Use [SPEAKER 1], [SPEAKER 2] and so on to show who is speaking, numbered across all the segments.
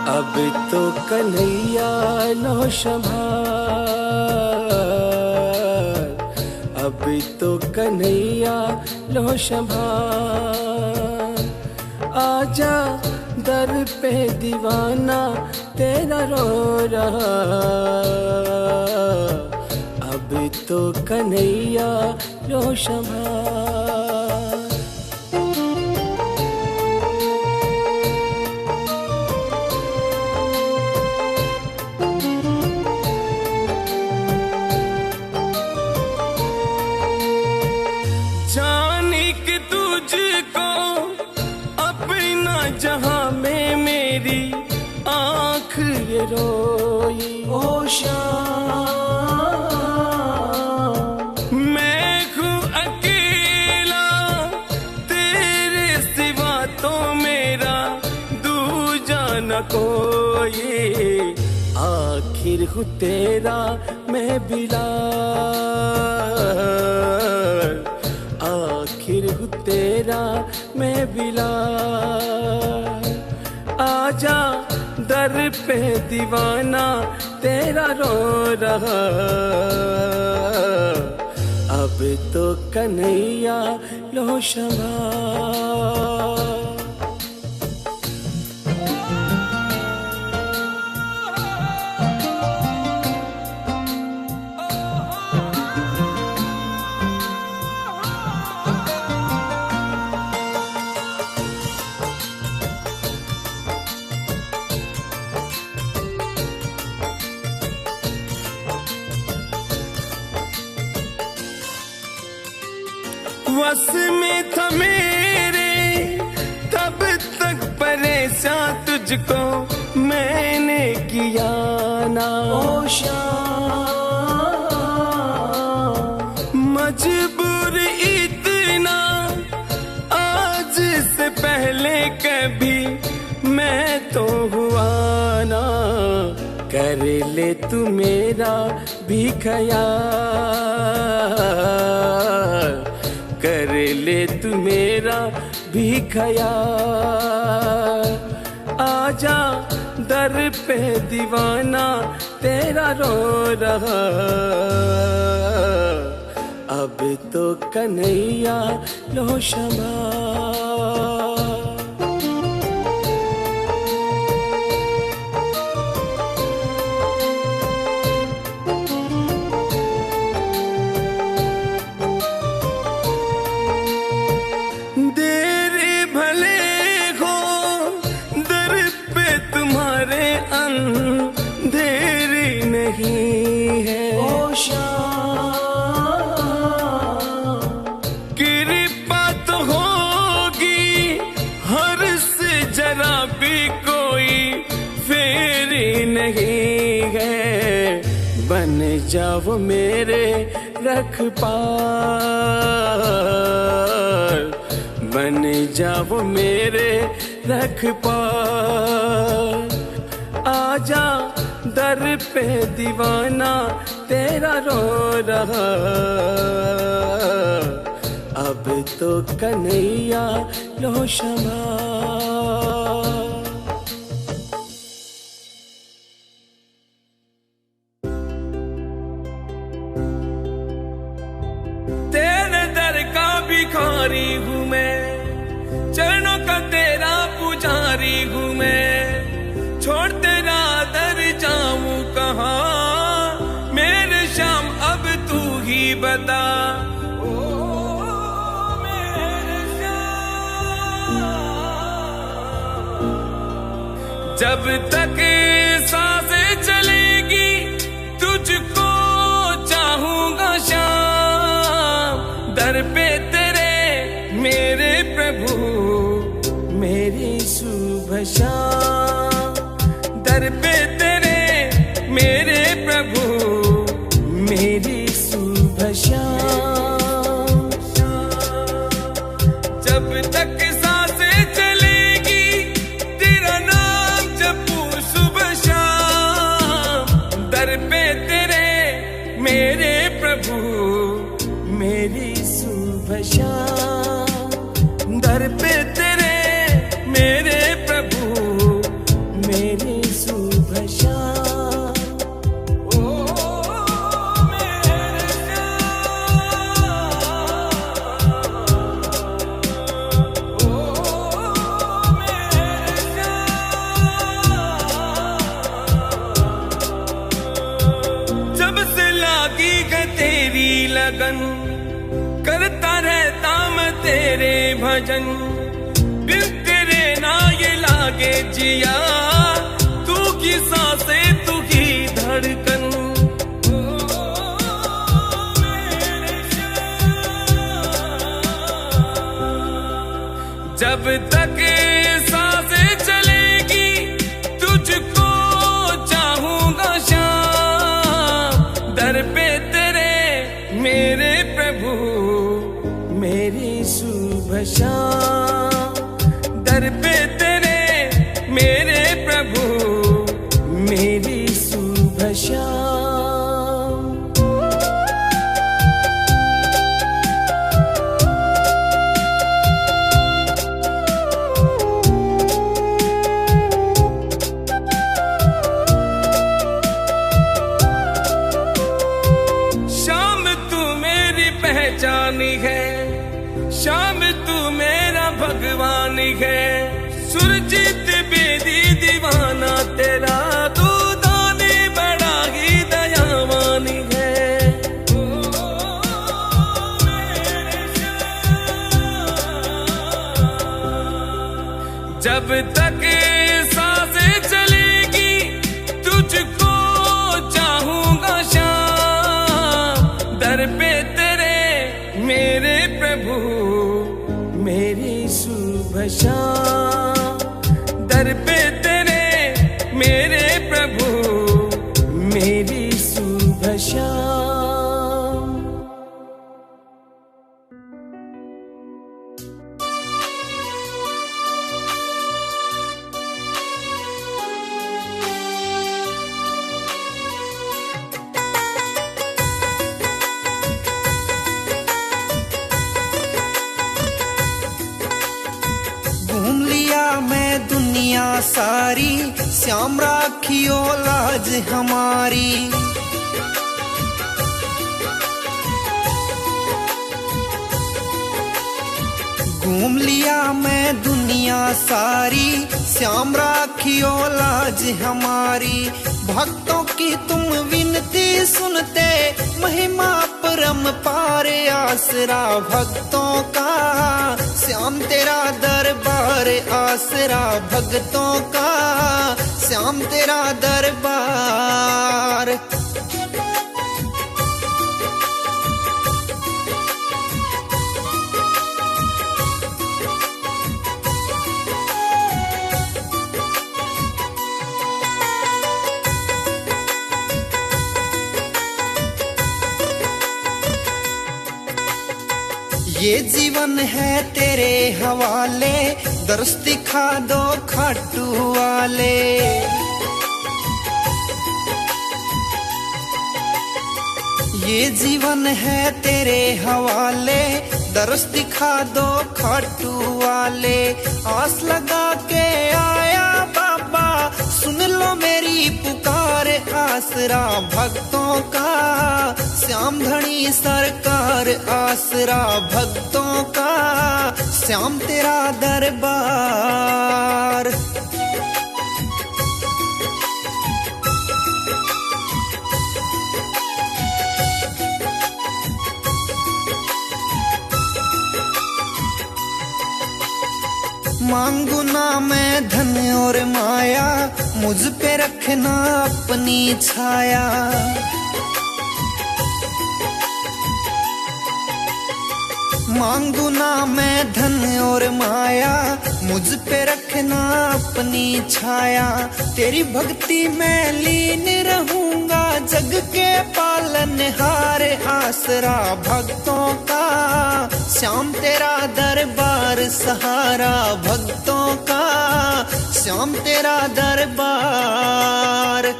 [SPEAKER 1] अब तो कन्हैया लो संभाल, अब तो कन्हैया लो संभाल। आजा दर पे दीवाना तेरा रो रहा, अब तो कन्हैया लो संभाल। जाने कि तुझको अपना जहां में मेरी आँख ये रोई। ओ शाम मैं हूँ अकेला तेरे सिवा तो मेरा दूजा न कोई। आखिर हूँ तेरा मैं बिलाल, आखिर हूँ तेरा मैं बिलाल। आजा दर पे दीवाना तेरा रो रहा, अब तो कन्हैया लो संभाल। वस में था मेरे तब तक परेशान तुझको मैंने किया ना। ओ शाम मजबूर इतना आज से पहले कभी मैं तो हुआ ना। कर ले तू मेरा भी ख्याल, कर ले तू मेरा भी ख्याल। आजा दर पे दीवाना तेरा रो रहा, अब तो कन्हैया लो संभाल। अंधेरी नहीं है ओ शाम, कृपा तो होगी हर से जरा भी कोई फेरी नहीं है। बन जाओ मेरे रखपाल, बन जाओ मेरे रखपाल। आजा दर पे दीवाना तेरा रो रहा, अब तो कन्हैया लो संभाल। तेरे दर का भिखारी हूँ मैं, चरणों का तेरा पुजारी हूँ मैं। छोड़ तेरा दर जाऊं कहाँ मेरे श्याम, अब तू ही बता। ओ मेरे श्याम, जब तक सांसें चलेगी तुझको चाहूंगा श्याम। दर पे तेरे मेरे प्रभु मेरी शुभ शाम। दर पे तेरे मेरे प्रभु मेरी शुभ शाम। जब तक सांसें चलेगी तेरा नाम जपू सुबह शाम। दर पे तेरे मेरे प्रभु मेरी शुभ शाम। दर पे तेरे मेरे प्रभु लगन, करता रहता मैं तेरे भजन। बिन तेरे ना ये लागे जिया, तू की सांसें तू की धड़कन। जब तक सांसें चलेगी तुझको चाहूंगा शाम। दर पे तेरे मेरे प्रभु मेरी शुभ शाम। दर पे तेरे मेरे प्रभु मेरी शुभ शाम। पहचानी है शाम तू मेरा भगवान है। सुरजीत बेदी दीवाना तेरा, तू दानी बड़ा ही दयावान है। जब तक सांसें चलेगी तुझको चाहूंगा शाम। दर पे मेरे प्रभु मेरी शुभ शाम। दर पे तेरे मेरे प्रभु मेरी शुभ शाम।
[SPEAKER 2] दुनिया सारी श्याम राखियो लाज हमारी। घूम लिया मैं दुनिया सारी, श्याम राखियो लाज हमारी। भक्तों की तुम विनती सुनते, महिमा परम पार आसरा भक्तों का। श्याम तेरा दरबार आसरा भक्तों का, श्याम तेरा दरबार। ये जीवन है तेरे हवाले, दर्श दिखा दो खाटू वाले। ये जीवन है तेरे हवाले, दर्श दिखा दो खाटू वाले। आस लगा के आया बाबा, सुन लो मेरी पुकार आसरा भक्तों का। श्याम धनी सरकार आसरा भक्तों का, श्याम तेरा दरबार। मांगू ना मैं धन और माया, मुझ पे रखना अपनी छाया। मांगू ना मैं धन और माया, मुझ पे रखना अपनी छाया। तेरी भक्ति में लीन रहूंगा, जग के पालनहार आसरा भक्तों का। श्याम तेरा दरबार सहारा भक्तों का, श्याम तेरा दरबार।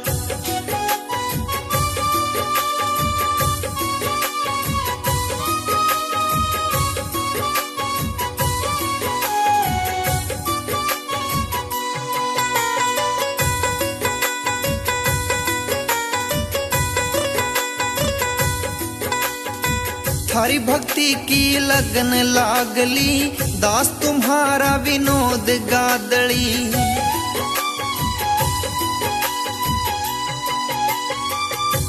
[SPEAKER 2] थारी भक्ति की लगन लागली, दास तुम्हारा विनोद गादड़ी।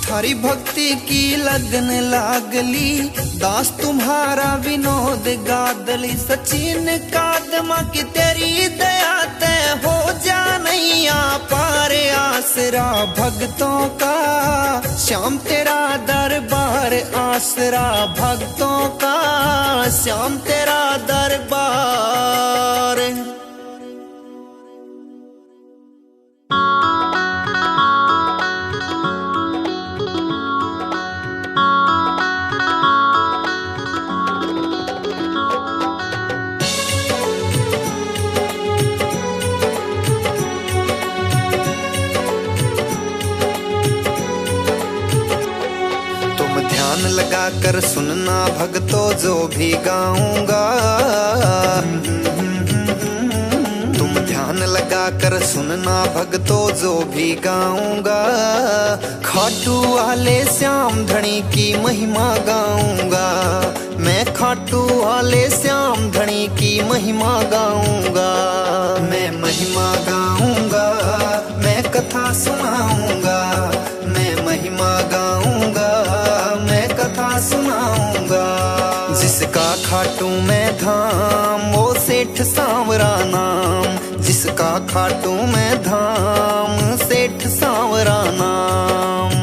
[SPEAKER 2] थारी भक्ति की लगन लागली, दास तुम्हारा विनोद गादली। सचिन कादमा की तेरी दया तय हो जा नैया पार, आसरा भक्तों का श्याम तेरा दरबार, आसरा भक्तों का श्याम तेरा दरबार। लगा कर सुनना भक्तों जो भी गाऊंगा, तुम ध्यान लगा कर सुनना भक्तों जो भी गाऊंगा। खाटू वाले श्याम धनी की महिमा गाऊंगा, मैं खाटू वाले श्याम धनी की महिमा गाऊंगा। मैं महिमा गाऊंगा, मैं कथा सुनाऊंगा, मैं महिमा गाऊंगा, कथा सुनाऊंगा। जिसका खाटू में धाम वो सेठ सांवरा नाम, जिसका खाटू में धाम सेठ सांवरा नाम।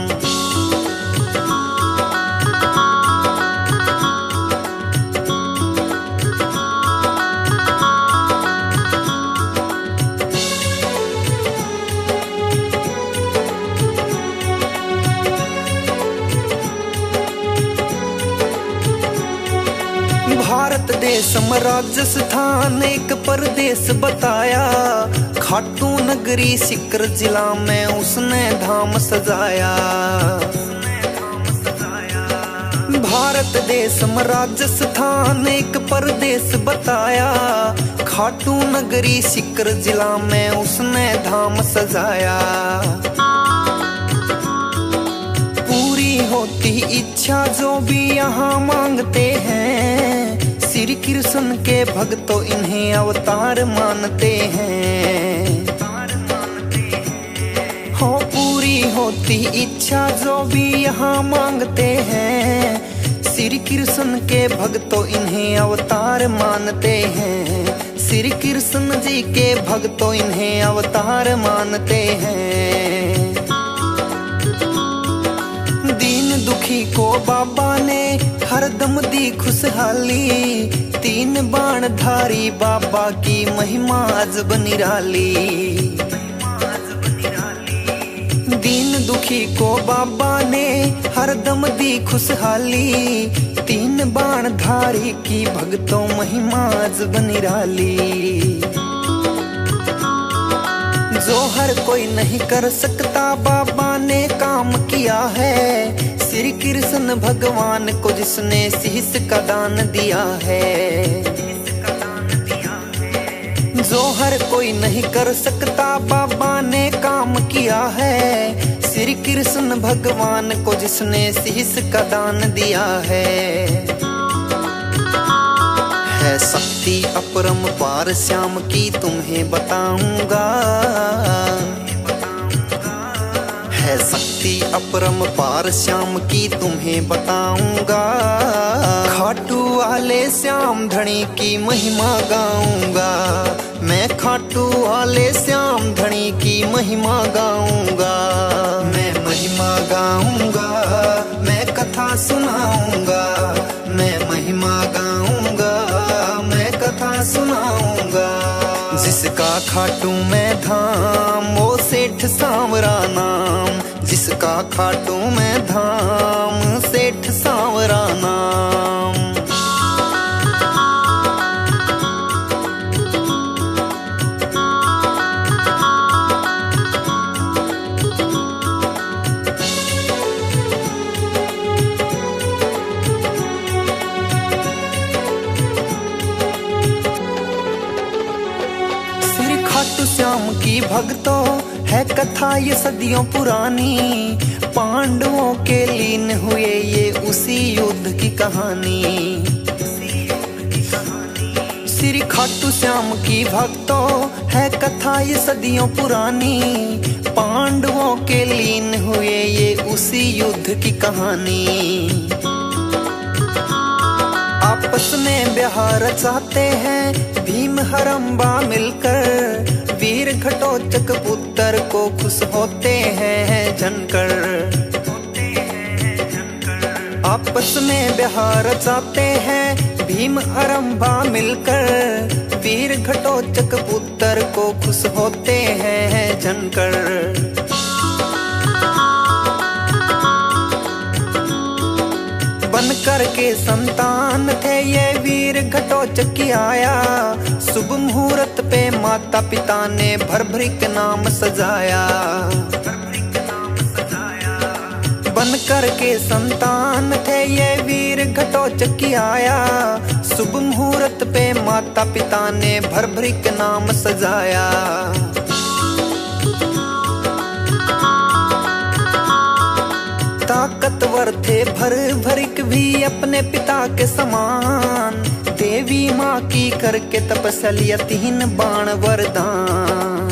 [SPEAKER 2] भारत देश में राजस्थान एक परदेश बताया, खाटू नगरी सिकर जिला में उसने धाम सजाया। भारत देश में राजस्थान एक परदेश बताया, खाटू नगरी सिकर जिला में उसने धाम सजाया। पूरी होती इच्छा जो भी यहाँ मांगते हैं, श्री कृष्ण के भक्तों इन्हें अवतार मानते हैं। हो पूरी होती इच्छा जो भी यहाँ मांगते हैं, श्री कृष्ण के भक्तों इन्हें अवतार मानते हैं। श्री कृष्ण जी के भक्तों इन्हें अवतार मानते हैं। दीन दुखी को बाबा ने हरदम दी खुशहाली, तीन बाण धारी बाबा की महिमा अजब निराली। दीन दुखी को बाबा ने हरदम दी खुशहाली, तीन बाण धारी की भक्तों महिमा अजब निराली। जो हर कोई नहीं कर सकता बाबा ने काम किया है, श्री कृष्ण भगवान को जिसने शीश का दान दिया है। जो हर कोई नहीं कर सकता बाबा ने काम किया है, श्री कृष्ण भगवान को जिसने शीश का दान दिया है। शक्ति अपरम पार श्याम की तुम्हें बताऊंगा, है शक्ति अपरम पार श्याम की तुम्हें बताऊंगा। खाटू वाले श्याम धनी की महिमा गाऊंगा, मैं खाटू वाले श्याम धनी की महिमा गाऊंगा। मैं महिमा गाऊंगा, मैं कथा सुनाऊंगा, मैं महिमा गाऊंगा, मैं कथा सुनाऊंगा। जिसका खाटू में धाम वो सेठ सांवरा नाम, जिसका खाटू में धाम सेठ सांवरा नाम। खाटू श्याम की भक्तों है कथा ये सदियों पुरानी, पांडवों के लीन हुए ये उसी युद्ध की कहानी। श्री खाटू श्याम की भक्तों है कथा ये सदियों पुरानी, पांडवों के लीन हुए ये उसी युद्ध की कहानी। आपस में ब्याह रचाते हैं भीम हरम्बा मिलकर, वीर घटोत्कच पुत्र को खुश होते हैं जनकर। आपस में ब्याह रचाते हैं भीम हरम्बा मिलकर, वीर घटोत्कच पुत्र को खुश होते हैं जनकर। बन करके संतान थे ये वीर घटोत्कच की आया, शुभ मुहूर्त पे माता पिता ने भरभरी के नाम सजाया। बन करके संतान थे ये वीर घटोत्कच की आया, शुभ मुहूर्त पे माता पिता ने भरभरी के नाम सजाया। ताकतवर थे भरभरिक भी अपने पिता के समान, देवी माँ की करके तपस्या 3 बाण वरदान।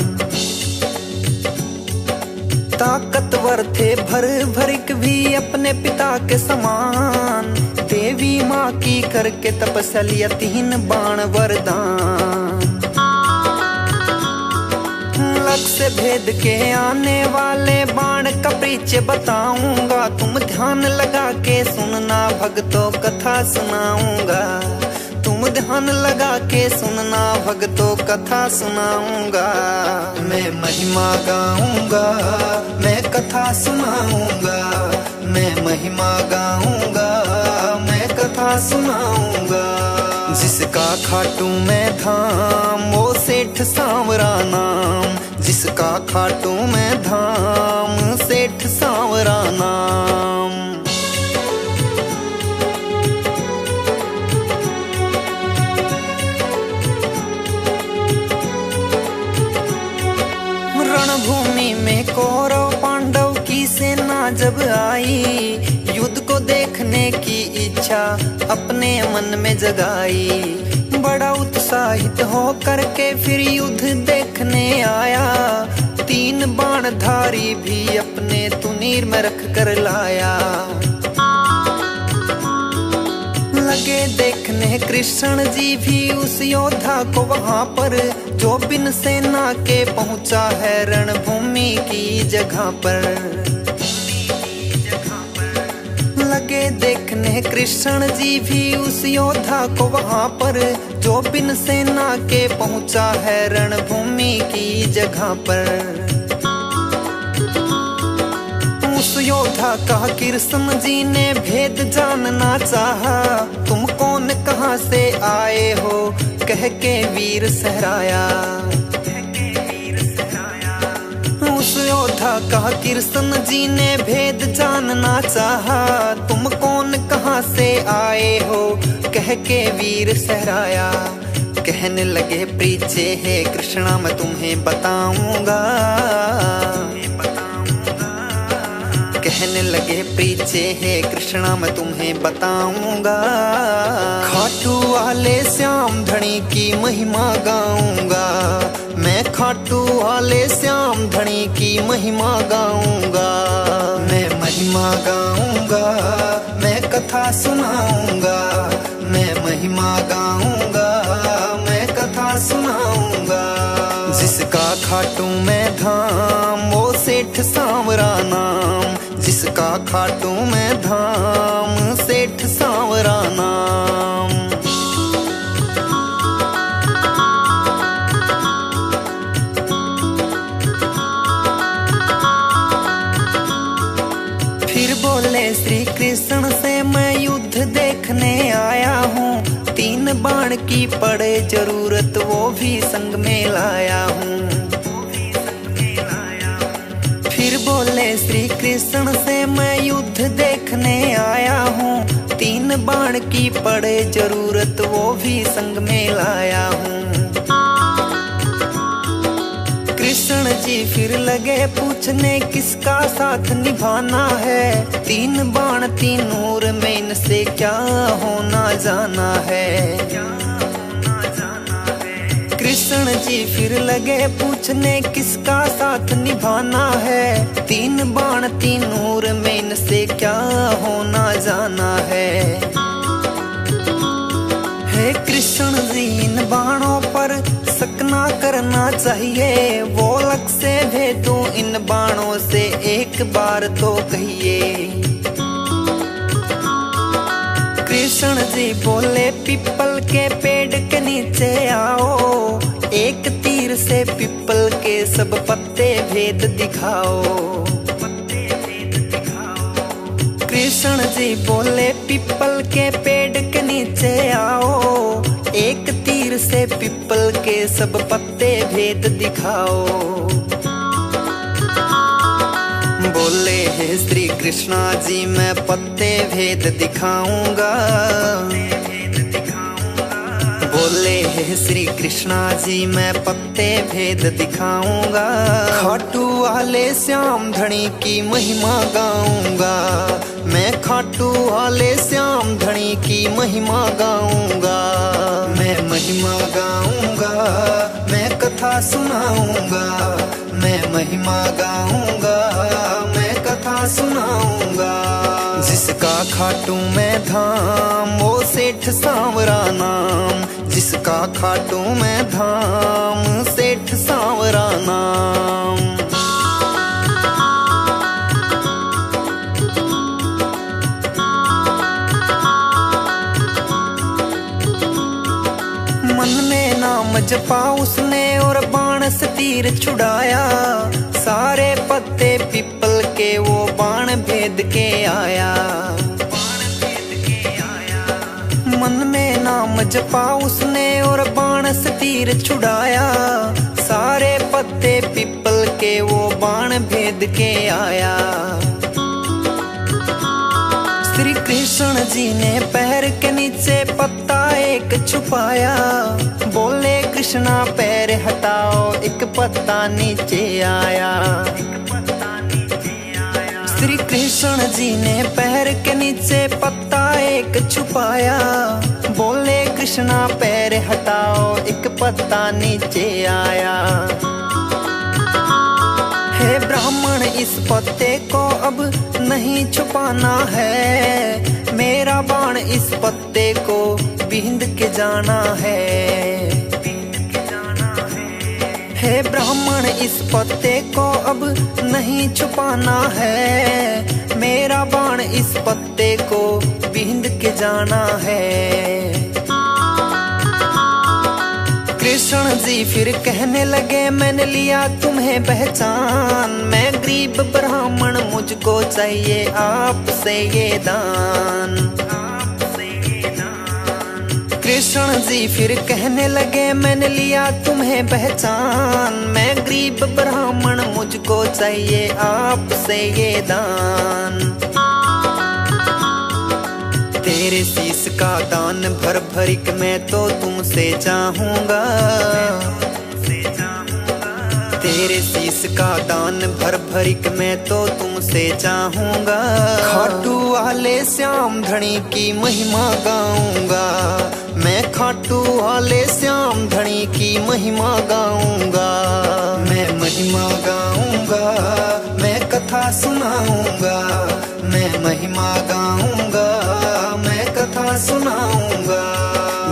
[SPEAKER 2] ताकतवर थे भरभरिक भी अपने पिता के समान, देवी माँ की करके तपस्या 3 बाण वरदान। लक्ष्य भेद के आने वाले बाण का परिचय बताऊंगा, तुम ध्यान लगा के सुनना भक्तों कथा सुनाऊंगा। तुम ध्यान लगा के सुनना भक्तों कथा सुनाऊंगा। मैं महिमा गाऊंगा, मैं कथा सुनाऊंगा। मैं महिमा गाऊंगा, मैं कथा सुनाऊंगा। जिसका खाटू में धाम वो सेठ सांवरा नाम, जिसका खाटू में धाम सेठ सांवरा नाम। रणभूमि में कौरव पांडव की सेना जब आई, युद्ध को देखने की इच्छा अपने मन में जगाई। बड़ा उत्साहित हो करके फिर युद्ध देखने आया, 3 बाणधारी भी अपने तुनीर में रख कर लाया। लगे देखने कृष्ण जी भी उस योद्धा को वहां पर, जो बिन सेना के पहुंचा है रणभूमि की जगह पर। लगे देखने कृष्ण जी भी उस योद्धा को वहां पर, जो बिन सेना के पहुंचा है रणभूमि की जगह पर। उस योद्धा का कृष्ण जी ने भेद जानना चाहा, तुम कौन कहां से आए हो कह के वीर सहराया। उस योद्धा का कृष्ण जी ने भेद जानना चाहा, तुम कौन कहां से आए हो कह के वीर सहराया। कहने लगे पीछे है कृष्णा मैं तुम्हें बताऊंगा। कहने लगे पीछे है कृष्णा मैं तुम्हें बताऊंगा। खाटू वाले श्याम धनी की महिमा गाऊंगा, मैं खाटू वाले श्याम धनी की महिमा गाऊंगा। मैं महिमा गाऊंगा, मैं कथा सुनाऊंगा। मैं महिमा गाऊंगा, मैं कथा सुनाऊंगा। जिसका खाटू में धाम वो सेठ सांवरा नाम, जिसका खाटू में धाम सेठ सांवरा नाम। फिर बोले श्री कृष्ण से मैं युद्ध देखने आया हूँ, 3 बाण की पड़े जरूरत वो भी संग में लाया हूँ। फिर बोले श्री कृष्ण से मैं युद्ध देखने आया हूँ, 3 बाण की पड़े जरूरत वो भी संग में लाया हूँ। कृष्ण जी फिर लगे पूछने किसका साथ निभाना है, 3 बाण 3 नूर में इनसे क्या होना जाना है। कृष्ण जी फिर लगे पूछने किसका साथ निभाना है। 3 बाण 3 नूर में इनसे क्या होना जाना है। हे कृष्ण जी इन बाणों पर शक ना करना चाहिए। वो लग से भेदूं इन बाणों से एक बार तो कहिए। कृष्ण जी बोले पीपल के पेड़ के नीचे आओ। एक तीर से पीपल के सब पत्ते भेद दिखाओ। कृष्ण जी बोले पीपल के पेड़ के नीचे आओ। एक तीर से पीपल के सब पत्ते भेद दिखाओ। बोले हे श्री कृष्णा जी मैं पत्ते भेद दिखाऊंगा। बोले हे श्री कृष्णा जी मैं पत्ते भेद दिखाऊंगा। खाटू वाले श्याम धनी की महिमा गाऊंगा। मैं खाटू वाले श्याम धनी की महिमा गाऊंगा। मैं महिमा गाऊंगा, मैं कथा सुनाऊंगा। मैं महिमा गाऊंगा, मैं कथा सुनाऊंगा। जिसका खाटू में धाम वो सेठ सांवरा नाम। जिसका खाटू में धाम सेठ सांवरा नाम। मन में नाम जपा उसने और बाण से तीर छुड़ाया। सारे पत्ते पीपल के वो बाण भेद के आया। मन में नाम जपा उसने और बाण से तीर छुड़ाया। सारे पत्ते पीपल के वो बाण भेद के आया। श्री कृष्ण जी ने पैर के नीचे पत्ता एक छुपाया। बोले कृष्णा पैर हटाओ एक पत्ता नीचे आया। श्री कृष्ण जी ने पैर के नीचे पत्ता एक छुपाया। बोले कृष्णा पैर हटाओ एक पत्ता नीचे आया। हे ब्राह्मण इस पत्ते को अब नहीं छुपाना है। मेरा बाण इस पत्ते को बींद के जाना है। हे ब्राह्मण इस पत्ते को अब नहीं छुपाना है। मेरा बाण इस पत्ते को बींद के जाना है। कृष्ण जी फिर कहने लगे मैंने लिया तुम्हें पहचान। मैं गरीब ब्राह्मण मुझको चाहिए आपसे ये दान। कृष्ण जी फिर कहने लगे मैंने लिया तुम्हें पहचान। मैं गरीब ब्राह्मण मुझको चाहिए आपसे ये दान। तेरे शीश का दान भर भरिक मैं तो तुमसे चाहूंगा। तेरे शीश का दान भर भरिक मैं तो तुमसे चाहूंगा। खाटू वाले श्याम धनी की महिमा गाऊंगा। मैं खाटू वाले श्याम धनी की महिमा गाऊंगा। मैं महिमा गाऊंगा, मैं कथा सुनाऊंगा। मैं महिमा गाऊंगा, मैं कथा सुनाऊंगा।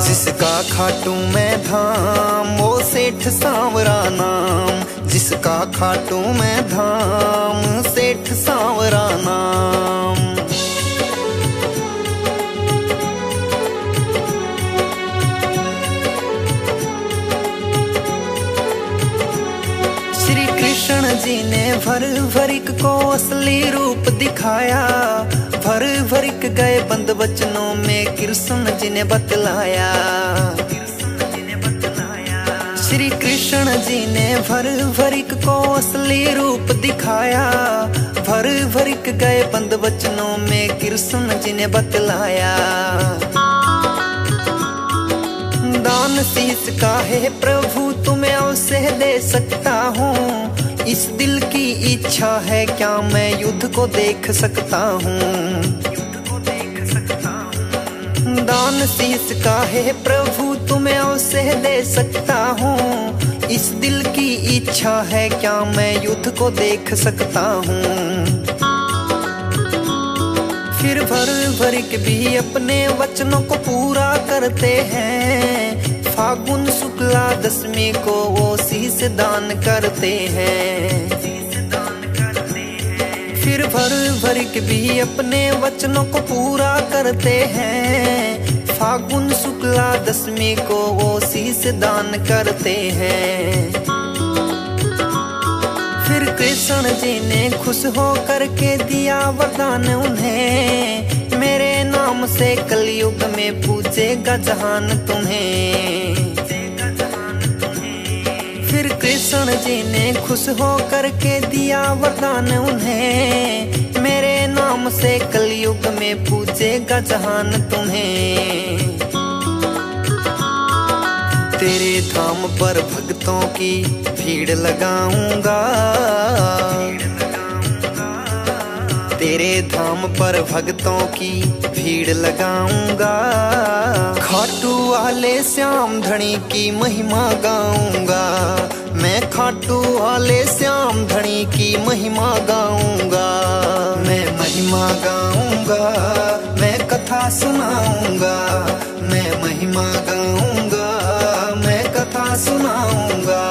[SPEAKER 2] जिसका खाटू में धाम वो सेठ सांवरा नाम। जिसका खाटू में धाम सेठ सांवरा नाम। श्री कृष्ण जी ने भर भरिक को असली रूप दिखाया। भर भरिक गए बंद वचनों में कृष्ण जी ने बतलाया। श्री कृष्ण जी ने भर भरिक को असली रूप दिखाया। भर भरिक गए बंद वचनों में कृष्ण जी ने बतलाया। दान शीश का है प्रभु तुम्हें अवश्य दे सकता हूँ। इस दिल की इच्छा है क्या मैं युद्ध को देख सकता हूँ। दान शीस का है प्रभु तुम्हें अवश्य दे सकता हूँ। इस दिल की इच्छा है क्या मैं युद्ध को देख सकता हूँ। फिर भर भर के भी अपने वचनों को पूरा करते हैं। फागुन शुक्ला दशमी को वो शीस दान करते हैं। फिर भर भर के भी अपने वचनों को पूरा करते हैं। फागुन शुक्ला दशमी को वो शीस दान करते हैं। फिर कृष्ण जी ने खुश हो करके दिया वरदान उन्हें, मेरे नाम से कलयुग में पूजेगा जहान तुम्हें। फिर कृष्ण जी ने खुश हो करके दिया वरदान उन्हें, मेरे नाम से कलयुग में पूजेगा जहान तुम्हें। तेरे धाम पर भक्तों की भीड़ लगाऊंगा, तेरे धाम पर भक्तों की भीड़ लगाऊंगा। खाटू वाले श्याम धनी की महिमा गाऊंगा, मैं खाटू वाले श्याम धनी की महिमा गाऊंगा। मैं महिमा गाऊंगा, मैं कथा सुनाऊंगा, मैं महिमा गाऊंगा, मैं कथा सुनाऊंगा।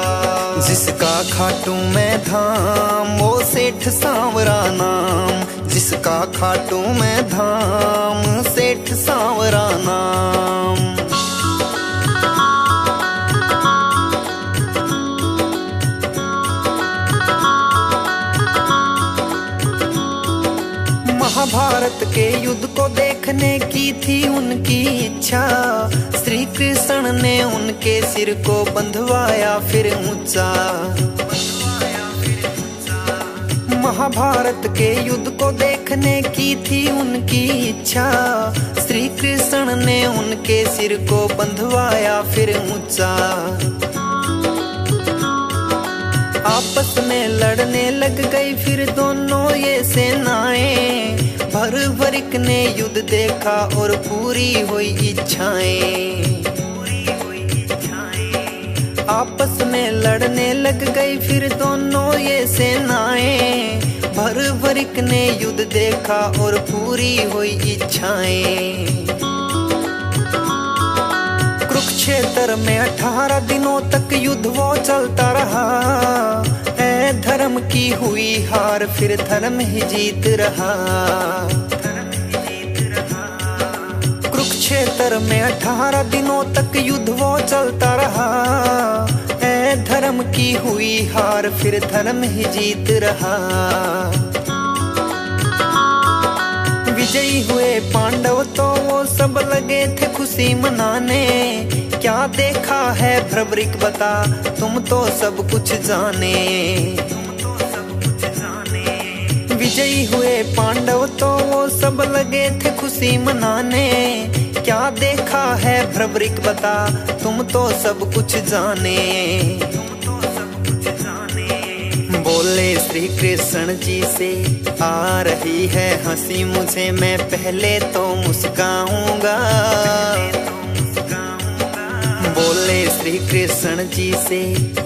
[SPEAKER 2] जिसका खाटू मैं धाम वो सेठ सांवरा नाम, जिसका खाटू मैं धाम सेठ सांवरा नाम। महाभारत के युद्ध को देखने की थी उनकी इच्छा, श्री कृष्ण ने उनके सिर को बंधवाया फिर ऊंचा। महाभारत के युद्ध को देखने की थी उनकी इच्छा, श्री कृष्ण ने उनके सिर को बंधवाया फिर ऊंचा। आपस में लड़ने लग गई फिर दोनों ये सेनाएं, भर भरिक ने युद्ध देखा और पूरी हुई इच्छाएं। आपस में लड़ने लग गई फिर दोनों ये सेनाएं, भर भरिक ने युद्ध देखा और पूरी हुई इच्छाएं। कुरुक्षेत्र में 18 दिनों तक युद्ध वो चलता रहा, ऐ धर्म की हुई हार फिर धर्म ही जीत रहा। कुरुक्षेत्र में 18 दिनों तक युद्ध वो चलता रहा, ऐ धर्म की हुई हार फिर धर्म ही जीत रहा। विजयी हुए पांडव तो वो सब लगे थे खुशी मनाने, क्या देखा है भ्रवरिक बता तुम तो सब कुछ जाने। विजयी हुए पांडव तो वो सब लगे थे खुशी मनाने, क्या देखा है भ्रवरिक बता तुम तो सब कुछ जाने। बोले श्री कृष्ण जी से आ रही है हंसी मुझे, मैं पहले तो मुस्काऊंगा। बोले श्री कृष्ण जी से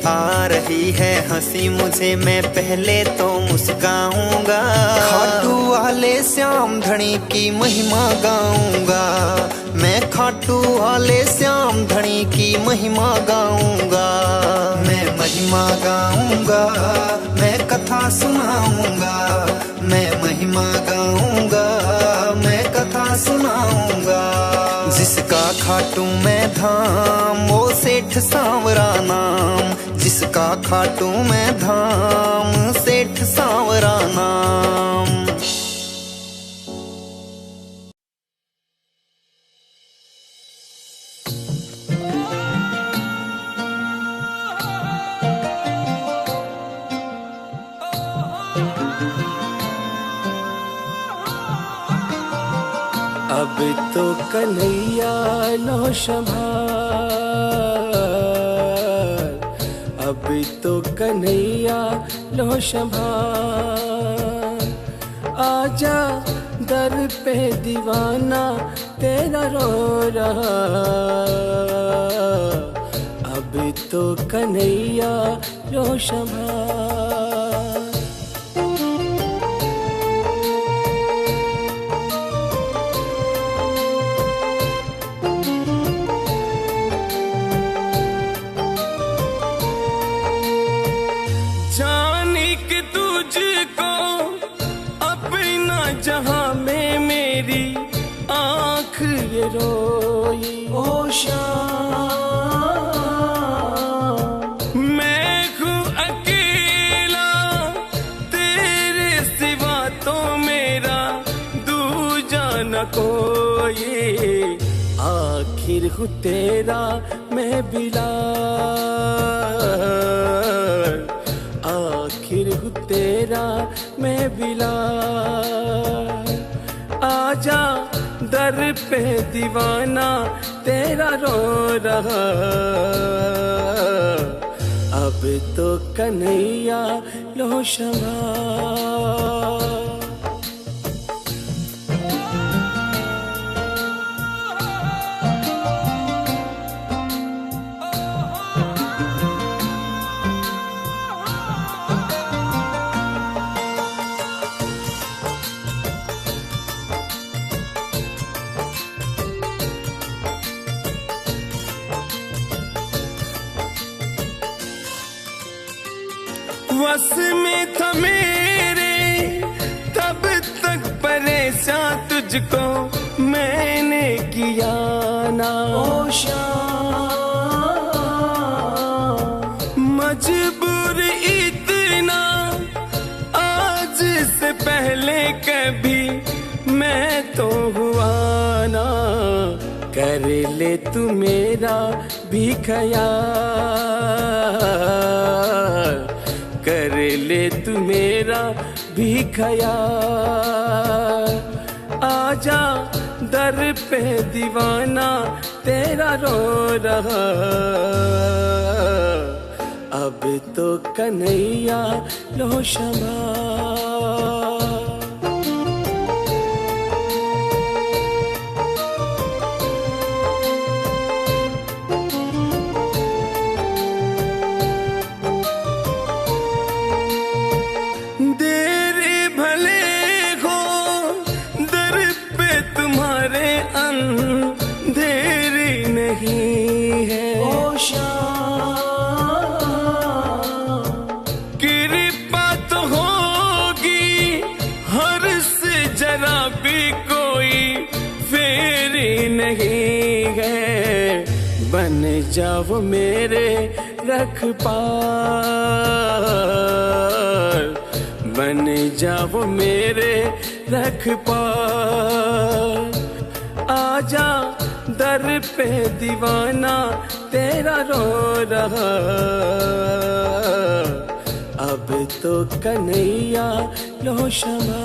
[SPEAKER 2] आ रही है हंसी मुझे, मैं पहले तो मुस्काऊंगा। खाटू वाले श्याम धनी की महिमा गाऊंगा, मैं खाटू वाले श्याम धनी की महिमा गाऊंगा। मैं महिमा गाऊंगा, मैं कथा सुनाऊंगा, मैं महिमा गाऊंगा, मैं कथा सुनाऊंगा। जिसका खाटू मैं धाम वो सेठ सांवरा नाम, जिसका खाटू मैं धाम सेठ सांवरा नाम।
[SPEAKER 1] अब तो कन्हैया लो संभाल, अब तो कन्हैया लो संभाल। आजा दर पे दीवाना तेरा रो रहा, अब तो कन्हैया रो शमा। जाने कि तुझको अपना जहां में मेरी आंख ये रोई। ओ शाम मैं हूँ अकेला तेरे सिवा तो मेरा दूजा न कोई, आखिर हूँ तेरा मैं बिलाल, आखिर हूँ तेरा मैं बिलाल। आजा दर पे दीवाना तेरा रो रहा, अब तो कन्हैया लो शमा। बस में था मेरे तब तक परेशान तुझको मैंने किया ना। ओ शाम मजबूर इतना आज से पहले कभी मैं तो हुआ ना, कर ले तू मेरा भी ख्याल, कर ले तू मेरा भी ख्याल। आजा दर पे दीवाना तेरा रो रहा, अब तो कन्हैया लो शमा। अंधेरी नहीं है ओ शाम, कृपा तो होगी हर से जरा भी कोई फेरी नहीं है। बन जाओ मेरे रखपाल, बन जाओ मेरे रखपाल। आजा दर पे दीवाना तेरा रो रहा, अब तो कन्हैया लो शमा।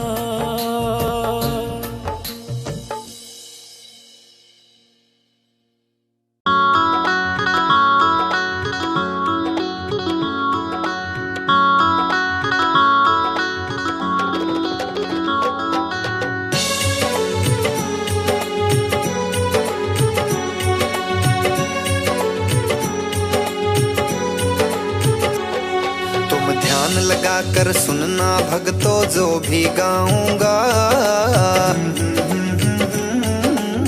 [SPEAKER 2] लगा कर सुनना भक्तों जो भी गाऊंगा,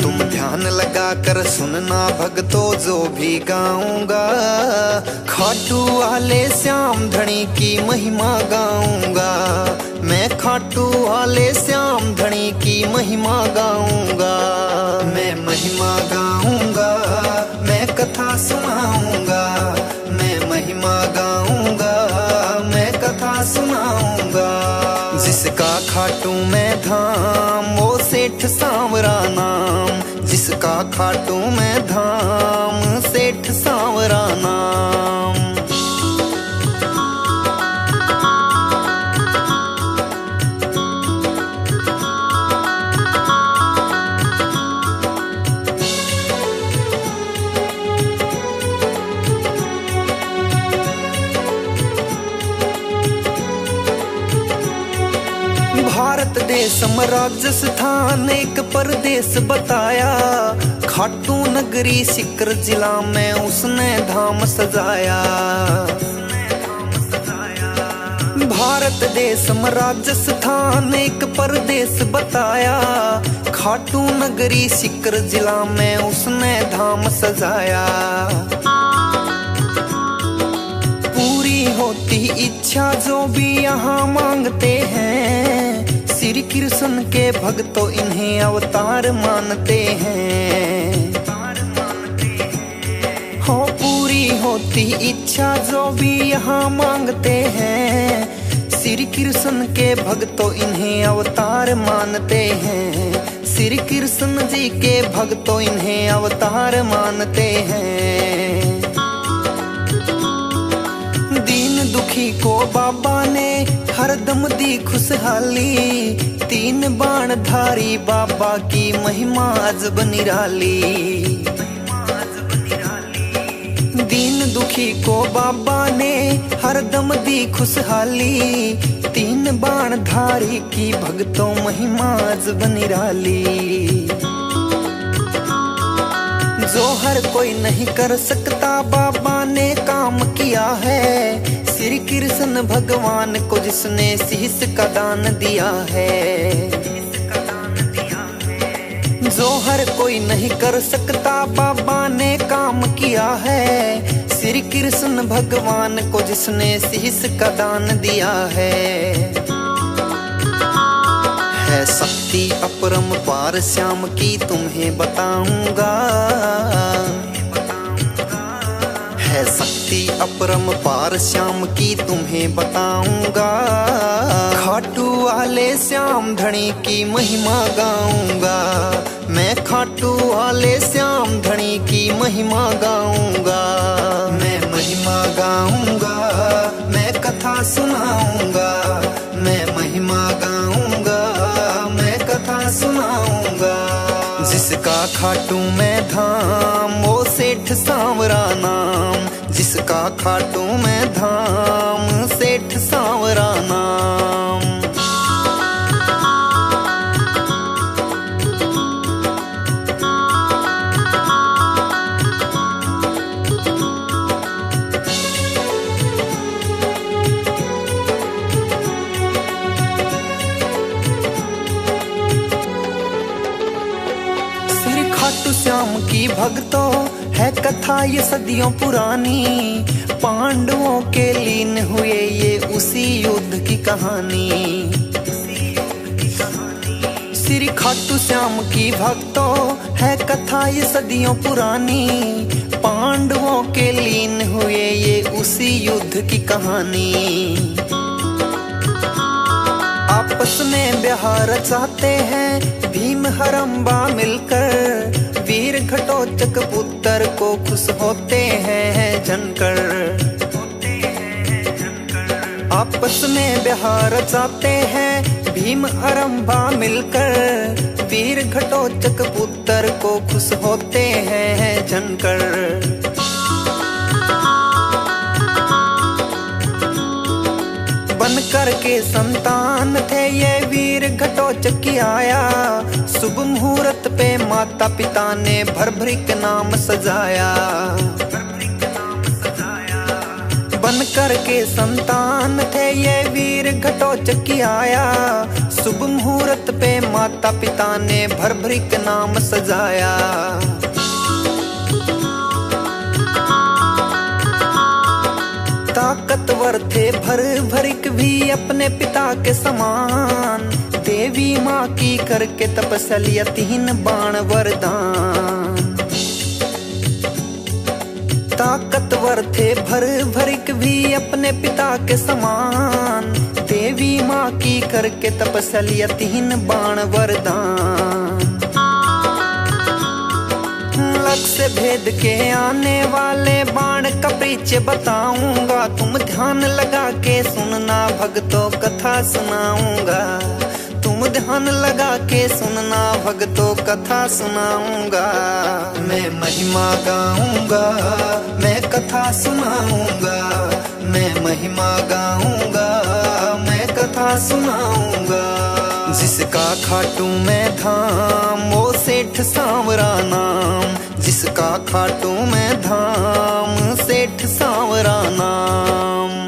[SPEAKER 2] तुम ध्यान लगा कर सुनना भक्तों जो भी गाऊंगा। खाटू वाले श्याम धनी की महिमा गाऊंगा, मैं खाटू वाले श्याम धनी की महिमा गाऊंगा। मैं महिमा गाऊंगा, मैं कथा सुनाऊंगा, मैं महिमा गाऊंगा, कथा सुनाऊंगा। जिसका खाटू में धाम वो सेठ सांवरा नाम, जिसका खाटू में धाम सेठ सांवरा नाम। भारत देश में राजस्थान एक परदेश बताया, खाटू नगरी सीकर जिला में उसने धाम सजाया। भारत देश में राजस्थान एक परदेश बताया, खाटू नगरी सीकर जिला में उसने धाम सजाया। पूरी होती इच्छा जो भी यहाँ मांगते हैं, श्री कृष्ण के भक्तों इन्हें अवतार मानते हैं। हो पूरी होती इच्छा जो भी यहाँ मांगते हैं, श्री कृष्ण के भक्तों इन्हें अवतार मानते हैं। श्री कृष्ण जी के भक्तों इन्हें अवतार मानते हैं। दीन दुखी को बाबा ने हरदम दी खुशहाली, तीन बाण धारी बाबा की महिमा अजब निराली। दीन दुखी को बाबा ने हरदम दी खुशहाली, तीन बाण धारी की भक्तों महिमा अजब निराली। जो हर कोई नहीं कर सकता बाबा ने काम किया है, श्री कृष्ण भगवान को जिसने शीश का दान दिया है। जो हर कोई नहीं कर सकता बाबा ने काम किया है, श्री कृष्ण भगवान को जिसने शीश का दान दिया है। शक्ति अपरंपार श्याम की तुम्हें बताऊंगा, है शक्ति अपरंपार श्याम की तुम्हें बताऊंगा। खाटू वाले श्याम धनी की महिमा गाऊंगा, मैं खाटू वाले श्याम धनी की महिमा गाऊंगा। मैं महिमा गाऊंगा, मैं कथा सुनाऊंगा, मैं महिमा गाऊंगा, मैं कथा सुनाऊंगा। जिसका खाटू में धाम वो सेठ सांवरा नाम, जिसका खाटू में धाम सेठ सांवरा नाम। खाटू श्याम की भक्तों है कथा ये सदियों पुरानी, पांडवों के लीन हुए ये उसी युद्ध की कहानी। श्री खाटू श्याम की भक्तों है कथा ये सदियों पुरानी, पांडवों के लीन हुए ये उसी युद्ध की कहानी। आपस में ब्याह रचाते हैं भीम हरम्बा मिलकर, वीर घटोत्कच पुत्र को खुश होते हैं जनकर। आपस में ब्याह रचाते हैं भीम हरम्बा मिलकर, वीर घटोत्कच पुत्र को खुश होते हैं जनकर। बन करके संतान थे ये वीर घटोत्कच की आया, शुभ मुहूर्त पे माता पिता ने भरभरी के नाम सजाया। बन करके संतान थे ये वीर घटोत्कच की आया, शुभ मुहूर्त पे माता पिता ने भरभरी के नाम सजाया। ताकतवर थे भर भी अपने पिता के समान, देवी माँ की करके तपस्या तीन बाण वरदान। ताकतवर थे भर भी अपने पिता के समान, देवी माँ की करके तपस्या तीन बाण वरदान। लक्ष्य भेद के आने वाले बाण का परिचय बताऊंगा, तुम ध्यान लगा के सुनना भक्तों कथा सुनाऊंगा। तुम ध्यान लगा के सुनना भक्तों कथा सुनाऊंगा। मैं महिमा गाऊंगा, मैं कथा सुनाऊंगा, मैं महिमा गाऊंगा, मैं कथा सुनाऊंगा। जिसका खाटू में धाम वो सेठ सांवरा नाम, जिसका खाटू में धाम सेठ सांवरा नाम।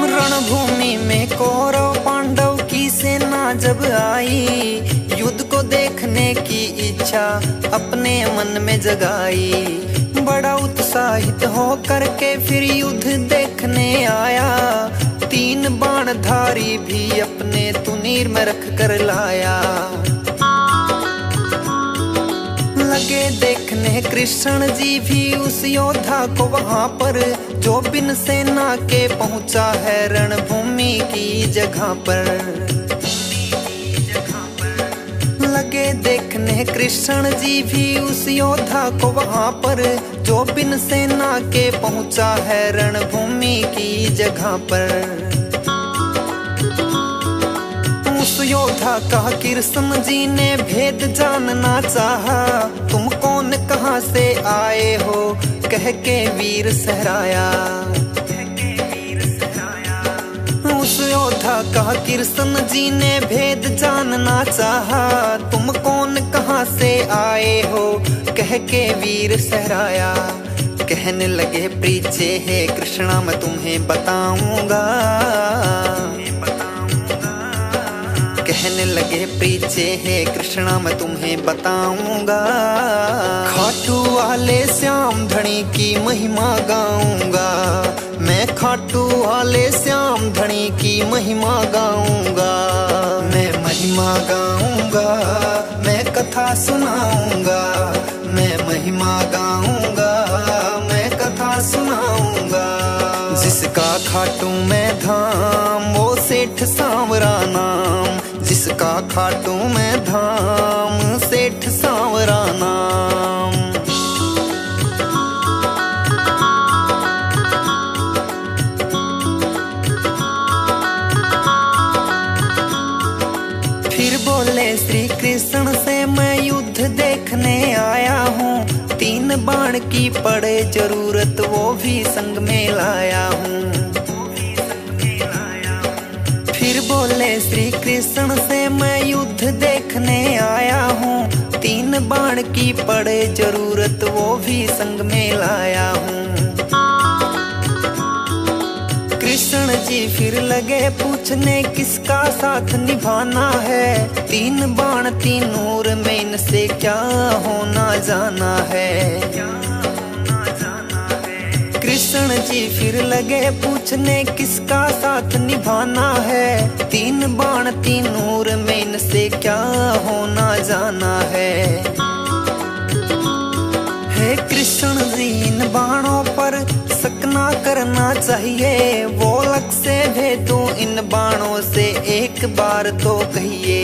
[SPEAKER 2] रणभूमि में कौरव पांडव की सेना जब आई, युद्ध को देखने की इच्छा अपने मन में जगाई। बड़ा उत्साहित होकर के फिर युद्ध देखने आया, 3 बाणधारी भी अपने तुनीर में रख कर लाया। लगे देखने कृष्ण जी भी उस योद्धा को वहां पर, जो बिन सेना के पहुंचा है रणभूमि की जगह पर। लगे देखने कृष्ण जी भी उस योद्धा को वहां पर, जो बिन सेना के पहुंचा है रणभूमि की जगह पर। उस योद्धा का कृष्ण जी ने भेद जानना चाहा, तुम कौन कहां से आए हो कह के वीर सहराया। उस योद्धा का कृष्ण जी ने भेद जानना चाहा, तुम कौन कहां से आए हो कह के वीर सहराया। कहने लगे पीछे है कृष्णा मैं तुम्हें बताऊंगा, कहने लगे पीछे है कृष्णा मैं तुम्हें बताऊंगा। खाटू वाले श्याम धनी की महिमा गाऊंगा, मैं खाटू वाले श्याम धनी की महिमा गाऊंगा। मैं महिमा गाऊंगा, मैं कथा सुनाऊंगा, मैं महिमा गाऊंगा, मैं कथा सुनाऊंगा। जिसका खाटू में धाम वो सेठ सांवरा नाम, जिसका खाटू में धाम सेठ सांवरा नाम। फिर बोले श्री कृष्ण से मैं युद्ध देखने आया हूँ, 3 बाण की पड़े जरूरत वो भी संग में लाया हूँ। फिर बोले श्री कृष्ण से मैं युद्ध देखने आया हूँ, 3 बाण की पड़े जरूरत वो भी संग में लाया हूँ। कृष्ण जी फिर लगे पूछने किसका साथ निभाना है, 3 बाण 3 नूर में इनसे क्या होना जाना है। कृष्ण जी फिर लगे पूछने किसका साथ निभाना है, 3 बाण 3 नूर में इनसे क्या होना जाना है। हे कृष्ण जी इन बाणों पर शक ना करना चाहिए, वो लग से भेदूं इन बाणों से एक बार तो कहिए।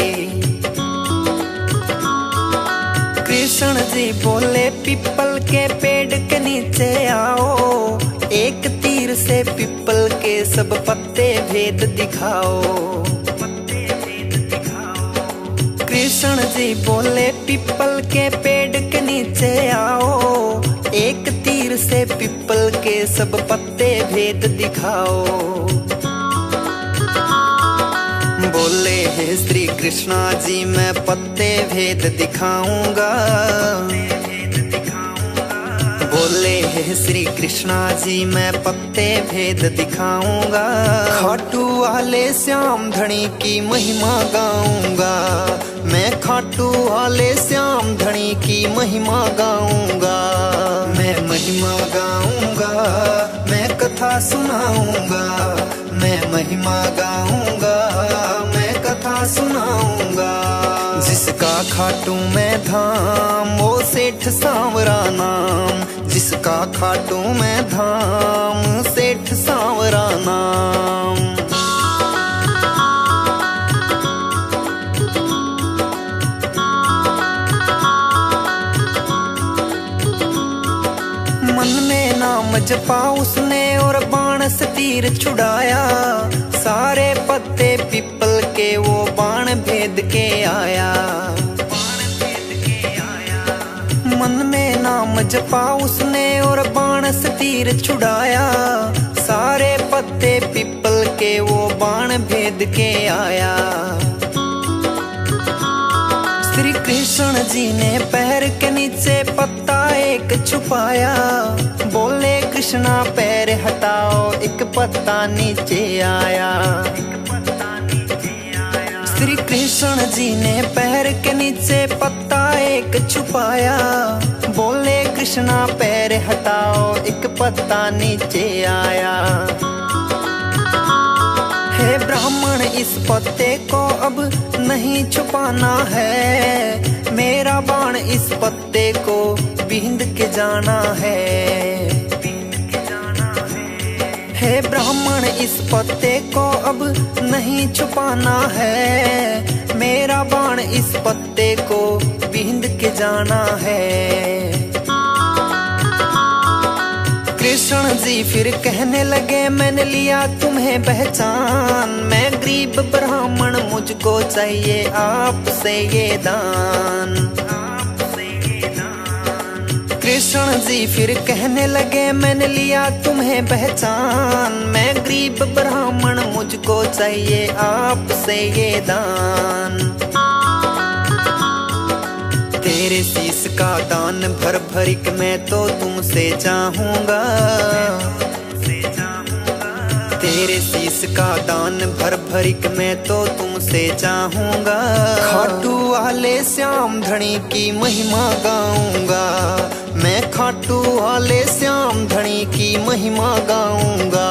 [SPEAKER 2] कृष्ण जी बोले पिपल के पेड़ के नीचे आओ, एक तीर से पिपल के सब पत्ते भेद दिखाओ। कृष्ण जी बोले पिपल के पेड़ के नीचे आओ, एक तीर से पिपल के सब पत्ते भेद दिखाओ। बोले हे श्री कृष्णा जी मैं पत्ते भेद दिखाऊंगा, बोले हे श्री कृष्णा जी मैं पत्ते भेद दिखाऊंगा। खाटू वाले श्याम धनी की महिमा गाऊंगा, मैं खाटू वाले श्याम धनी की महिमा गाऊंगा। मैं महिमा गाऊंगा, मैं कथा सुनाऊंगा, मैं महिमा गाऊंगा, मैं कथा सुनाऊंगा। जिसका खाटू में धाम वो सेठ सांवरा नाम, जिसका खाटू में धाम सेठ सांवरा नाम। मन में नाम जपा उसने और बाण से तीर छुड़ाया, सारे पत्ते पिपल के वो बाण भेद के आया। मन में नाम जपा उसने और बाण से तीर छुड़ाया, सारे पत्ते पीपल के वो बाण भेद के आया। श्री कृष्ण जी ने पैर के नीचे पत्ता एक छुपाया, बोले कृष्णा पैर हटाओ, एक पत्ता नीचे आया। श्री कृष्ण जी ने पैर के नीचे पत्ता एक छुपाया, बोले कृष्णा पैर हटाओ, एक पत्ता नीचे आया। हे ब्राह्मण इस पत्ते को अब नहीं छुपाना है, मेरा बाण इस पत्ते को बींध के जाना है। हे ब्राह्मण इस पत्ते को अब नहीं छुपाना है, मेरा बाण इस पत्ते को बींध के जाना है। कृष्ण जी फिर कहने लगे मैंने लिया तुम्हें पहचान, मैं गरीब ब्राह्मण मुझको चाहिए आपसे ये दान। कृष्ण जी फिर कहने लगे मैंने लिया तुम्हें पहचान, मैं गरीब ब्राह्मण मुझको चाहिए आपसे ये दान। तेरे शीश का दान भर भरिक मैं तो तुमसे चाहूंगा, तेरे शीश का दान भर भरिक मैं तो तुमसे चाहूंगा। खाटू वाले श्याम धनी की महिमा गाऊंगा, मैं खाटू वाले श्याम धनी की महिमा गाऊंगा।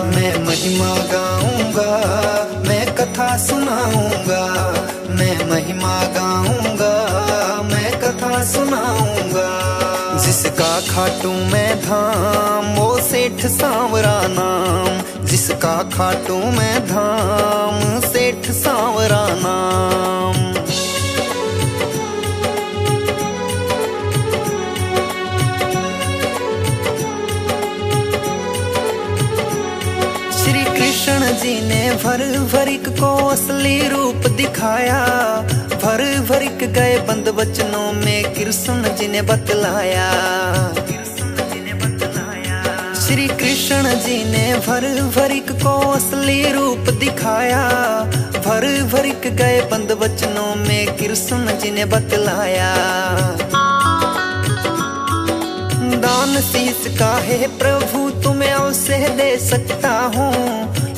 [SPEAKER 2] मैं महिमा गाऊंगा, मैं कथा सुनाऊंगा, मैं महिमा गाऊंगा, मैं कथा सुनाऊंगा। जिसका खाटू मैं धाम वो सेठ सांवरा नाम, जिसका खाटू मैं धाम सेठ सांवरा नाम। श्री कृष्ण जी ने भर भरिक को असली रूप दिखाया, भर भरिक गए बंद वचनों में कृष्ण जी ने बतलाया। श्री कृष्ण जी ने भर भरिक को असली रूप दिखाया, भर भरिक गए बंद वचनों में कृष्ण जी ने बतलाया। दान शीश का है प्रभु तुम्हें अवश्य दे सकता हूँ,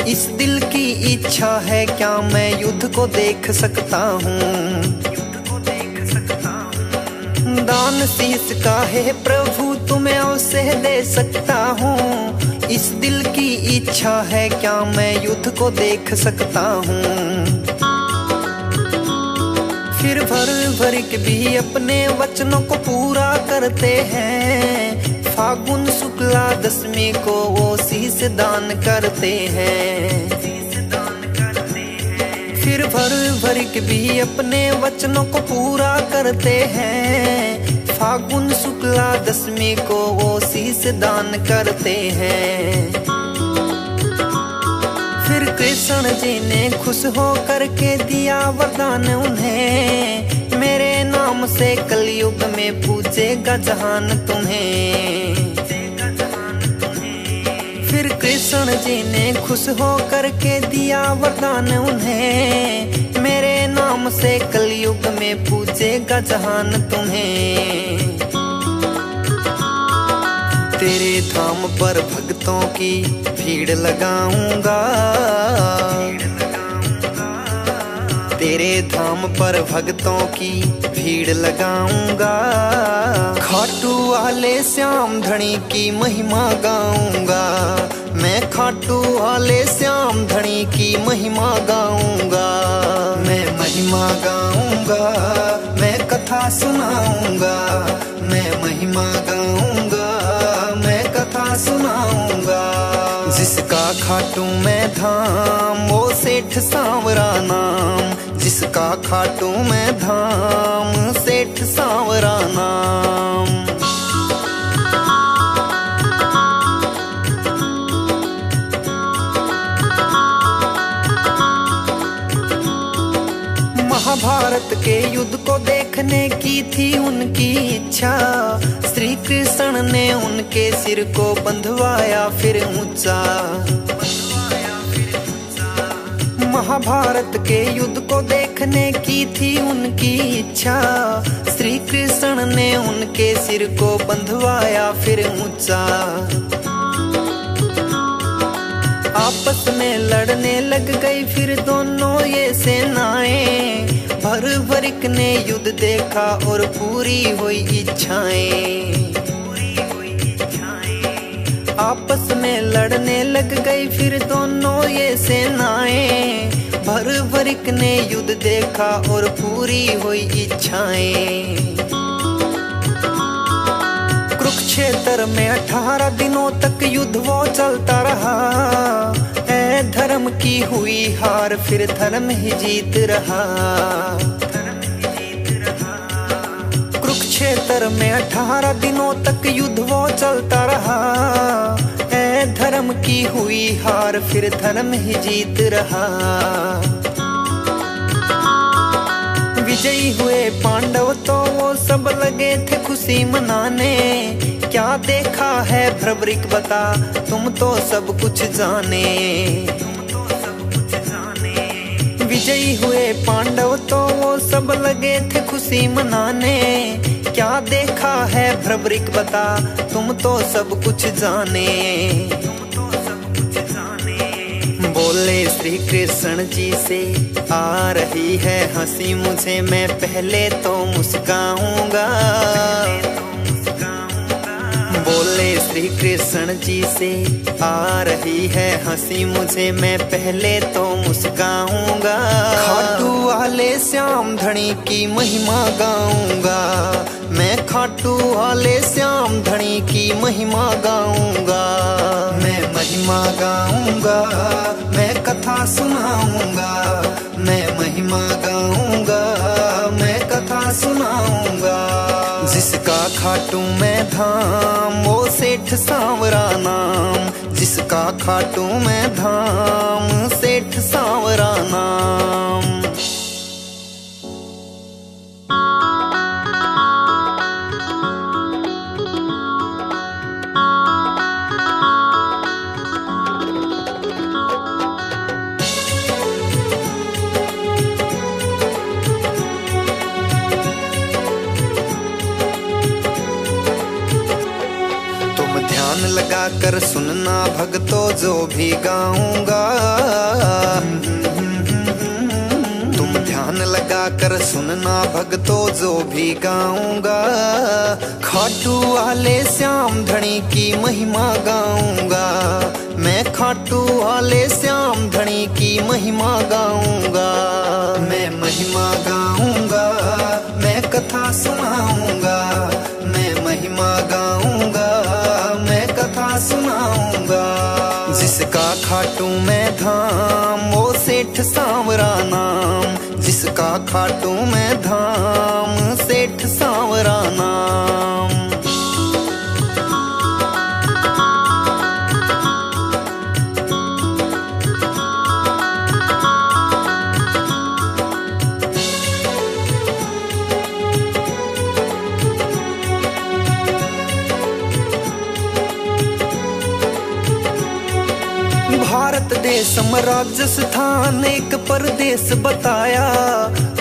[SPEAKER 2] इस दिल की इच्छा है क्या मैं युद्ध को देख सकता हूँ। दान शीश का है प्रभु तुम्हें अवश्य दे सकता हूँ, इस दिल की इच्छा है क्या मैं युद्ध को देख सकता हूँ। फिर भर भरिक भी अपने वचनों को पूरा करते हैं, फागुन शुक्ला दशमी को वो शीश दान करते हैं। फिर भर भरिक भी अपने वचनों को पूरा करते हैं, फागुन शुक्ला दशमी को वो शीश दान करते हैं। फिर कृष्ण जी ने खुश हो करके दिया वरदान उन्हें, मेरे नाम से कलयुग में पूजेगा जहान तुम्हें। फिर कृष्ण जी ने खुश हो करके दिया वरदान उन्हें, मेरे नाम से कलयुग में पूजेगा जहान तुम्हें। तेरे धाम पर भक्तों की भीड़ लगाऊंगा, तेरे धाम पर भक्तों की भीड़ लगाऊंगा। खाटू वाले श्याम धनी की महिमा गाऊंगा, मैं खाटू वाले श्याम धनी की महिमा गाऊंगा। मैं महिमा गाऊंगा, मैं कथा सुनाऊंगा, मैं महिमा गाऊंगा, मैं कथा सुनाऊंगा। जिसका खाटू मैं धाम वो सेठ सांवरा नाम, जिसका खाटू मैं धाम सेठ सांवरा नाम। महाभारत के युद्ध को देखने की थी उनकी इच्छा। श्री कृष्ण ने उनके सिर को बंधवाया फिर ऊंचा। महाभारत के युद्ध को देखने की थी उनकी इच्छा। श्री कृष्ण ने उनके सिर को बंधवाया फिर ऊंचा। आपस में लड़ने लग गई फिर दोनों ये सेनाएं। भरभरिक ने युद्ध देखा और पूरी हुई इच्छाएं। आपस में लड़ने लग गई फिर दोनों ये सेनाएं। भरभरिक ने युद्ध देखा और पूरी हुई इच्छाएं। कुरुक्षेत्र में 18 दिनों तक युद्ध वो चलता रहा। ऐ धर्म की हुई हार फिर धर्म ही जीत रहा। कुरुक्षेत्र में 18 दिनों तक युद्ध वो चलता रहा। ऐ धर्म की हुई हार फिर धर्म ही जीत रहा। विजयी हुए पांडव तो वो सब लगे थे खुशी मनाने। क्या देखा है भ्रवरिक बता तुम तो सब कुछ जाने। विजयी हुए पांडव तो वो सब लगे थे खुशी मनाने। क्या देखा है भ्रवरिक बता तुम तो सब कुछ जाने। बोले श्री कृष्ण जी से आ रही है हंसी मुझे, मैं पहले तो मुस्काऊंगा। बोले श्री कृष्ण जी से आ रही है हंसी मुझे, मैं पहले तो मुस्काऊंगा। खाटू वाले श्याम धनी की महिमा गाऊंगा। मैं खाटू वाले श्याम धनी की महिमा गाऊंगा। मैं महिमा गाऊंगा, मैं कथा सुनाऊंगा। मैं महिमा गाऊंगा, मैं कथा सुनाऊंगा। जिसका खाटू मैं धाम वो सेठ सांवरा नाम। जिसका खाटू मैं धाम सेठ सांवरा नाम। लगा कर सुनना भक्तों जो भी गाऊंगा। तुम ध्यान लगा कर सुनना भक्तों जो भी गाऊंगा। खाटू वाले श्याम धनी की महिमा गाऊंगा। मैं खाटू वाले श्याम धनी की महिमा गाऊंगा। मैं महिमा गाऊंगा, मैं कथा सुनाऊंगा। मैं महिमा गाऊंगा, मैं कथा सुनाऊंगा। जिसका खाटू मैं धाम वो सेठ सांवरा नाम। जिसका खाटू मैं धाम सेठ सांवरा नाम। भारत देश राजस्थान एक परदेश बताया।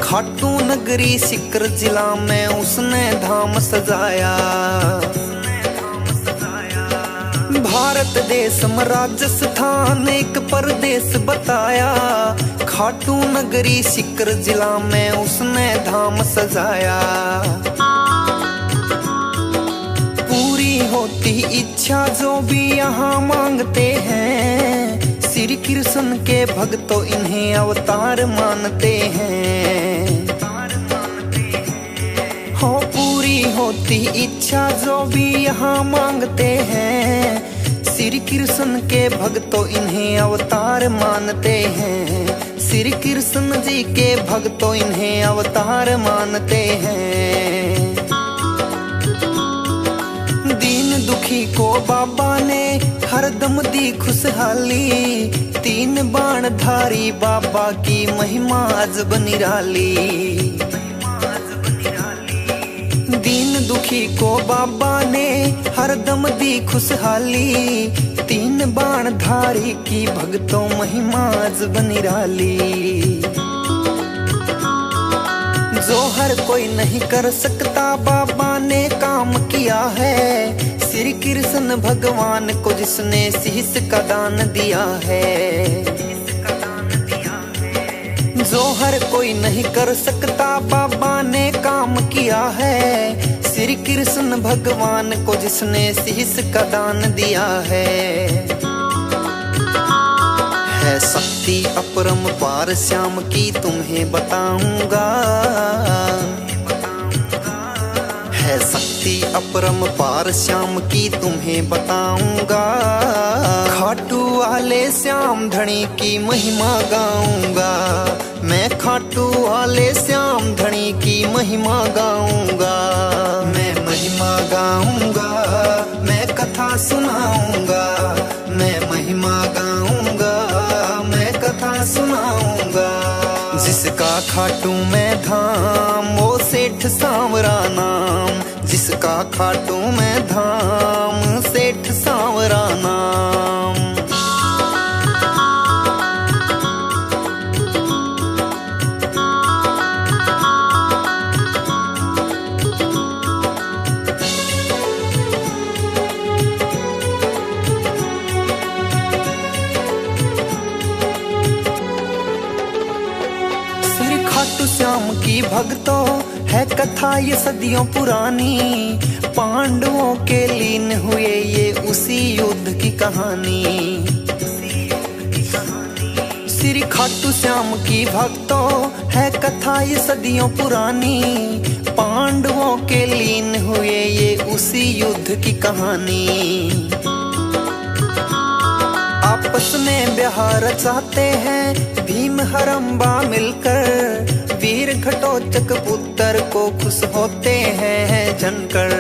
[SPEAKER 2] खाटू नगरी सिकर जिला में उसने धाम सजाया। भारत देश राजस्थान एक परदेश बताया। खाटू नगरी सिकर जिला में उसने धाम सजाया। पूरी होती इच्छा जो भी यहाँ मांगते हैं। श्री कृष्ण के भक्तों इन्हें अवतार मानते हैं। हो पूरी होती इच्छा जो भी यहाँ मांगते हैं। श्री कृष्ण के भक्तों इन्हें अवतार मानते हैं। श्री कृष्ण जी के भक्तों इन्हें अवतार मानते हैं। दीन दुखी को बाबा ने हरदम दी खुशहाली। 3 बाण धारी बाबा की महिमा अजब निराली। दुखी को बाबा ने हरदम दी खुशहाली, तीन बाण धारी की भक्तों महिमा अजब निराली। जो हर कोई नहीं कर सकता बाबा ने काम किया है, श्री कृष्ण भगवान को जिसने शीश का दान दिया है। जो हर कोई नहीं कर सकता बाबा ने काम किया है, श्री कृष्ण भगवान को जिसने शीश का दान दिया है शक्ति अपरंपार श्याम की तुम्हें बताऊंगा, है शक्ति अपरंपार श्याम की तुम्हें बताऊंगा। खाटू वाले श्याम धनी की महिमा गाऊंगा, मैं खाटू वाले श्याम धनी की महिमा गाऊंगा। मैं महिमा गाऊंगा, मैं कथा सुनाऊंगा, मैं महिमा गाऊंगा, मैं कथा सुनाऊंगा। जिसका खाटू में धाम वो सेठ सांवरा नाम, जिसका खाटू में धाम सेठ सांवरा नाम। खाटू श्याम की भक्तों है कथा ये सदियों पुरानी, पांडवों के लीन हुए ये उसी युद्ध की कहानी। श्री खाटू श्याम की भक्तों है कथा ये सदियों पुरानी, पांडवों के लीन हुए ये उसी युद्ध की कहानी। आपस में बिहार चाहते हैं भीम हरम्बा मिलकर, वीर घटोत्कच पुत्र को खुश होते हैं जनकर।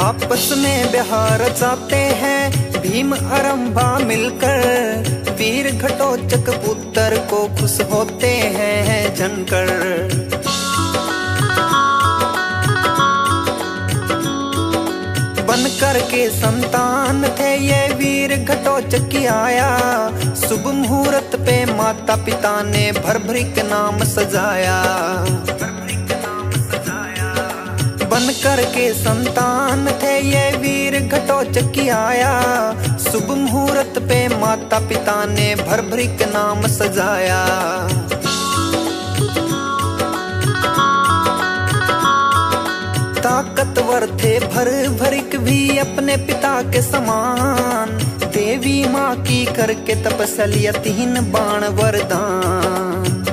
[SPEAKER 2] आपस में बिहार चाहते हैं भीम हरम्बा मिलकर, वीर घटोत्कच पुत्र को खुश होते हैं जनकर। बनकर के संतान थे ये वीर घटोत्कच आया, शुभ मुहूर्त पे माता पिता ने भर भर के नाम सजाया। बनकर के संतान थे ये वीर घटोत्कच आया, शुभ मुहूर्त पे माता पिता ने भर भर के नाम सजाया। ताकतवर थे भर भरिक भी अपने पिता के समान, देवी माँ की करके तपस्या तीन बाण वरदान।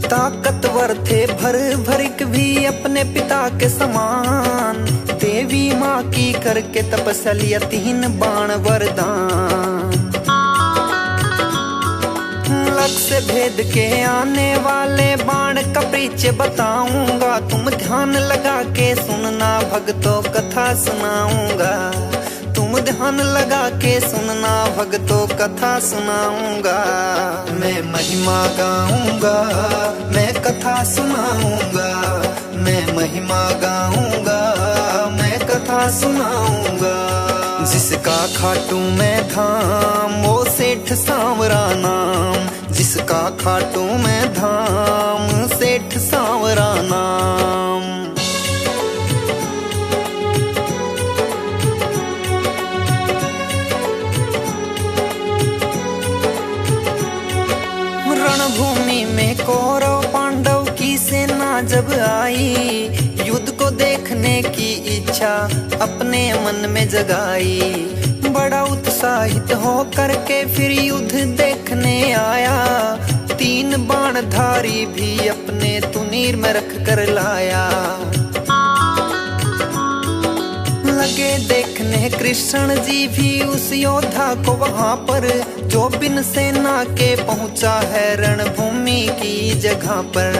[SPEAKER 2] ताकतवर थे भर भरिक भी अपने पिता के समान, देवी माँ की करके तपस्या तीन बाण वरदान। लक्ष्य भेद के आने वाले बाण का परिचय बताऊंगा, तुम ध्यान लगा के सुनना भक्तों कथा सुनाऊंगा। तुम ध्यान लगा के सुनना भक्तों कथा सुनाऊंगा। मैं महिमा गाऊंगा, मैं कथा सुनाऊंगा, मैं महिमा गाऊंगा, मैं कथा सुनाऊंगा। जिसका खाटू में धाम वो सेठ सांवरा नाम, जिसका खाटू में धाम सेठ सांवरा नाम। रणभूमि में कौरव पांडव की सेना जब आई, युद्ध को देखने की इच्छा अपने मन में जगाई। बड़ा उत्साहित हो करके फिर युद्ध देखने आया, तीन बाणधारी भी अपने तुनीर में रख कर लाया। लगे देखने कृष्ण जी भी उस योद्धा को वहां पर, जो बिन सेना के पहुंचा है रणभूमि की जगह पर।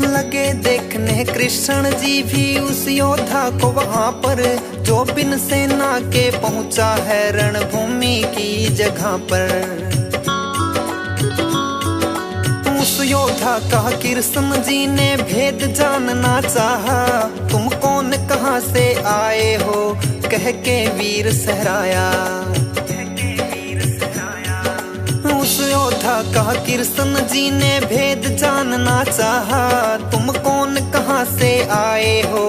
[SPEAKER 2] लगे देखने कृष्ण जी भी उस योद्धा को वहां पर, जो बिन सेना के पहुंचा है रणभूमि की जगह पर। योद्धा का कृष्ण जी ने भेद जानना चाहा, तुम कौन कहाँ से आए हो कह के वीर सहराया। उस योद्धा का कृष्ण जी ने भेद जानना चाहा, तुम कौन कहाँ से आए हो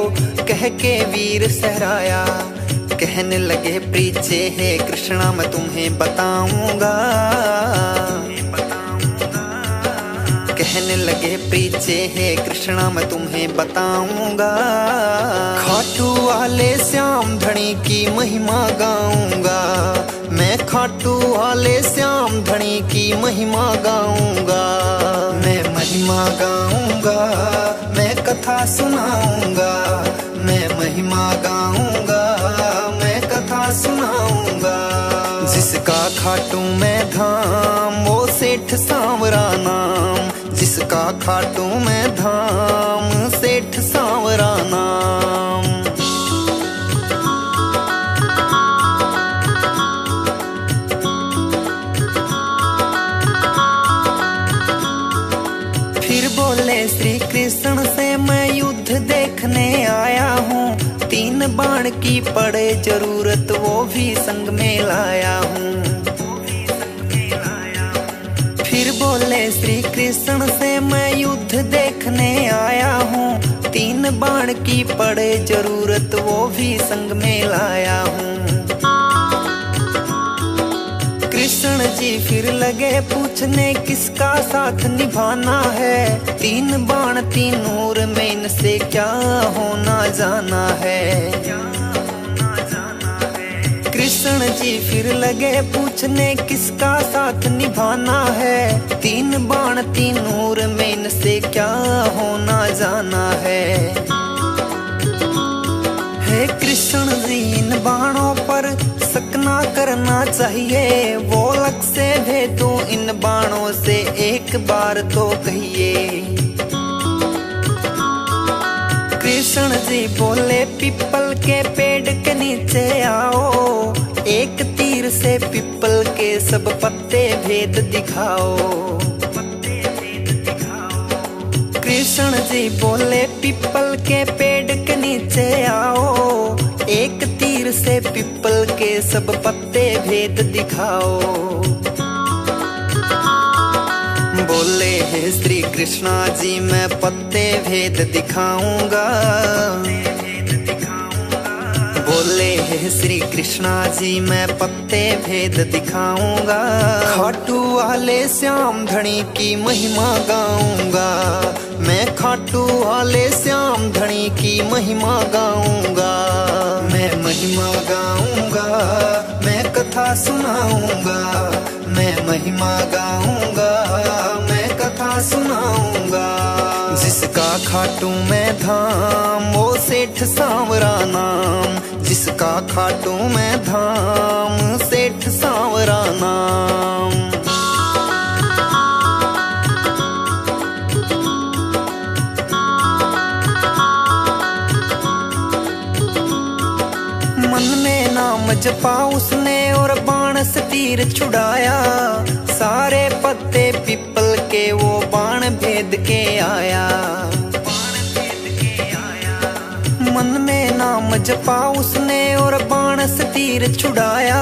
[SPEAKER 2] कह के वीर सहराया। कहने लगे पीछे है कृष्णा मैं तुम्हें बताऊंगा, कहने लगे पीछे है कृष्णा मैं तुम्हें बताऊंगा। खाटू वाले श्याम धनी की महिमा गाऊंगा, मैं खाटू वाले श्याम धनी की महिमा गाऊंगा। मैं महिमा गाऊंगा, मैं कथा सुनाऊंगा, मैं महिमा गाऊंगा, मैं कथा सुनाऊंगा। जिसका खाटू में धाम वो सेठ सांवरा नाम, जिसका खाटू में धाम सेठ सांवरा नाम। फिर बोले श्री कृष्ण से मैं युद्ध देखने आया हूँ, 3 बाण की पड़े जरूरत वो भी संग में लाया हूँ। फिर बोले श्री कृष्ण से मैं युद्ध देखने आया हूँ, 3 बाण की पड़े जरूरत वो भी संग में लाया हूँ। कृष्ण जी फिर लगे पूछने किसका साथ निभाना है, 3 बाण 3 नूर में इनसे क्या होना जाना है। कृष्ण जी फिर लगे पूछने किसका साथ निभाना है, 3 बाण 3 नूर में इनसे क्या होना जाना है। हे कृष्ण जी इन बाणों पर शक ना करना चाहिए, वो लग से भेदो इन बाणों से एक बार तो कहिए। कृष्ण जी बोले पिपल के पेड़ के नीचे आओ, एक तीर से पिपल के सब पत्ते भेद दिखाओ। कृष्ण जी बोले पिपल के पेड़ के नीचे आओ, एक तीर से पिपल के सब पत्ते भेद दिखाओ। बोले हे श्री कृष्णा जी मैं पत्ते भेद दिखाऊंगा, बोले हे श्री कृष्णा जी मैं पत्ते भेद दिखाऊंगा। खाटू वाले श्याम धनी की महिमा गाऊंगा, मैं खाटू वाले श्याम धनी की महिमा गाऊंगा। मैं महिमा गाऊंगा, मैं कथा सुनाऊंगा, मैं महिमा गाऊंगा, मैं कथा सुनाऊंगा। जिसका खाटू में धाम वो सेठ सांवरा नाम, जिसका खाटू में धाम सेठ सांवरा नाम। मन में नाम जपा उसने और बाण से तीर छुड़ाया, सारे पत्ते पिपल के वो बाण भेद के आया। मन में नाम जपा उसने और बाण से तीर छुड़ाया,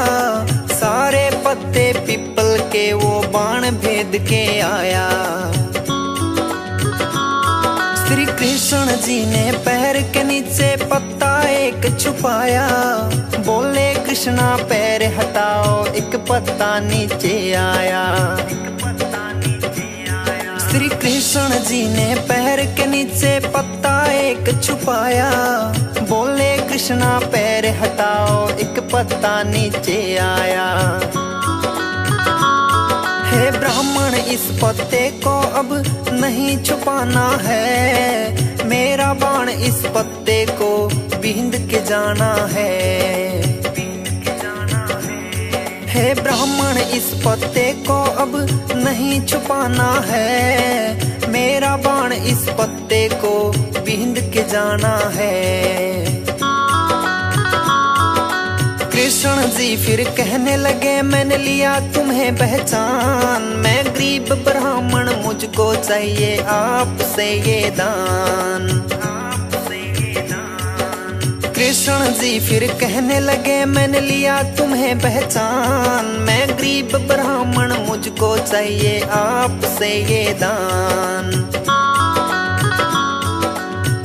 [SPEAKER 2] सारे पत्ते पिपल के वो बाण भेद के आया। श्री कृष्ण जी ने पैर के नीचे पत्ता एक छुपाया, बोले कृष्णा पैर हटाओ एक पत्ता नीचे आया। श्री कृष्ण जी ने पैर के नीचे पत्ता एक छुपाया, बोले कृष्णा पैर हटाओ एक पत्ता नीचे आया। हे ब्राह्मण इस पत्ते को अब नहीं छुपाना है, मेरा बाण इस पत्ते को बींद के जाना है। हे ब्राह्मण इस पत्ते को अब नहीं छुपाना है, मेरा बाण इस पत्ते को बींद के जाना है। कृष्ण जी फिर कहने लगे मैंने लिया तुम्हें पहचान, मैं गरीब ब्राह्मण मुझको चाहिए आपसे ये दान। कृष्ण जी फिर कहने लगे मैंने लिया तुम्हें पहचान, मैं गरीब ब्राह्मण मुझको चाहिए आपसे ये दान।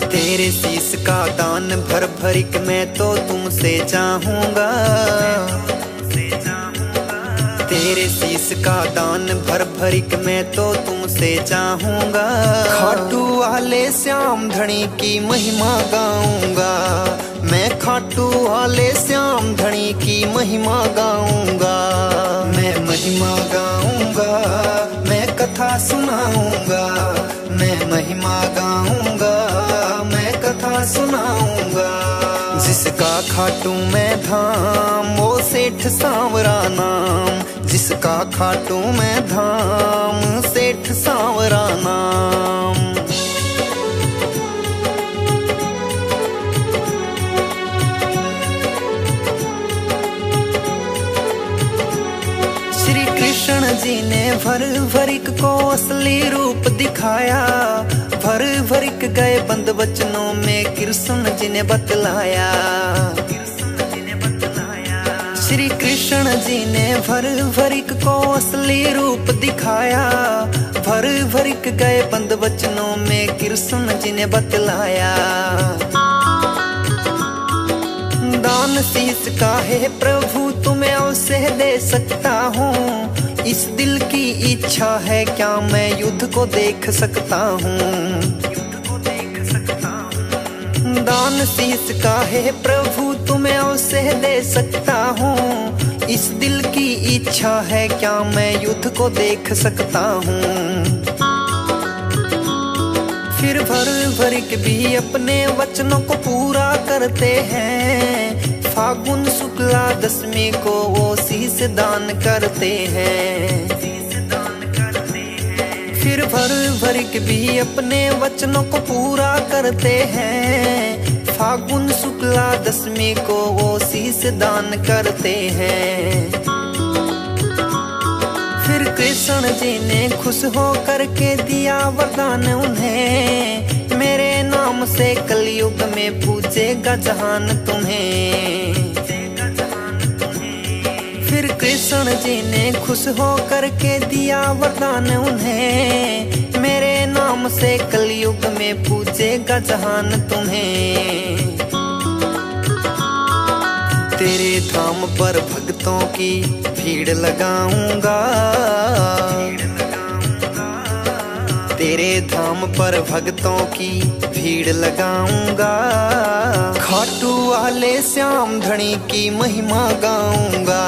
[SPEAKER 2] तेरे शीश का दान भर भरिक मैं तो तुमसे चाहूंगा, तेरे शीश का दान भर भरिक मैं तो तुमसे चाहूंगा। खाटू वाले श्याम धनी की महिमा गाऊंगा, मैं खाटू वाले श्याम धनी की महिमा गाऊंगा। मैं महिमा गाऊंगा, मैं कथा सुनाऊंगा, मैं महिमा गाऊंगा, मैं कथा सुनाऊंगा। जिसका खाटू मैं धाम वो सेठ सांवरा नाम, जिसका खाटू मैं धाम सेठ सांवरा नाम। श्री कृष्ण जी ने भर भरिक को असली रूप दिखाया, भर भरिक गए बंद वचनों में कृष्ण जी ने बतलाया। श्री कृष्ण जी ने भर भरिक को असली रूप दिखाया, भर भरिक गए बंद वचनों में कृष्ण जी ने बतलाया। दान शीश का है प्रभु तुम्हें अवश्य दे सकता हूँ, इस दिल की इच्छा है क्या मैं युद्ध को देख सकता हूँ। दान शीश का है प्रभु तुम्हें अवश्य दे सकता हूँ, इस दिल की इच्छा है क्या मैं युद्ध को देख सकता हूँ। फिर भर भरिक भी अपने वचनों को पूरा करते हैं, फागुन शुक्ला दशमी को वो शीश दान करते हैं। फिर भर भरिक भी अपने वचनों को पूरा करते हैं, फागुन शुक्ला दशमी को वो शीश दान करते हैं। फिर कृष्ण जी ने खुश हो करके दिया वरदान उन्हें, मेरे नाम से कलयुग में पूजेगा जहान तुम्हें। फिर कृष्ण जी ने खुश हो करके दिया वरदान उन्हें, मेरे नाम से कलयुग में पूजेगा जहान तुम्हें। तेरे धाम पर भक्तों की भीड़ लगाऊंगा, तेरे धाम पर भक्तों की भीड़ लगाऊंगा। खाटू वाले श्याम धनी की महिमा गाऊंगा,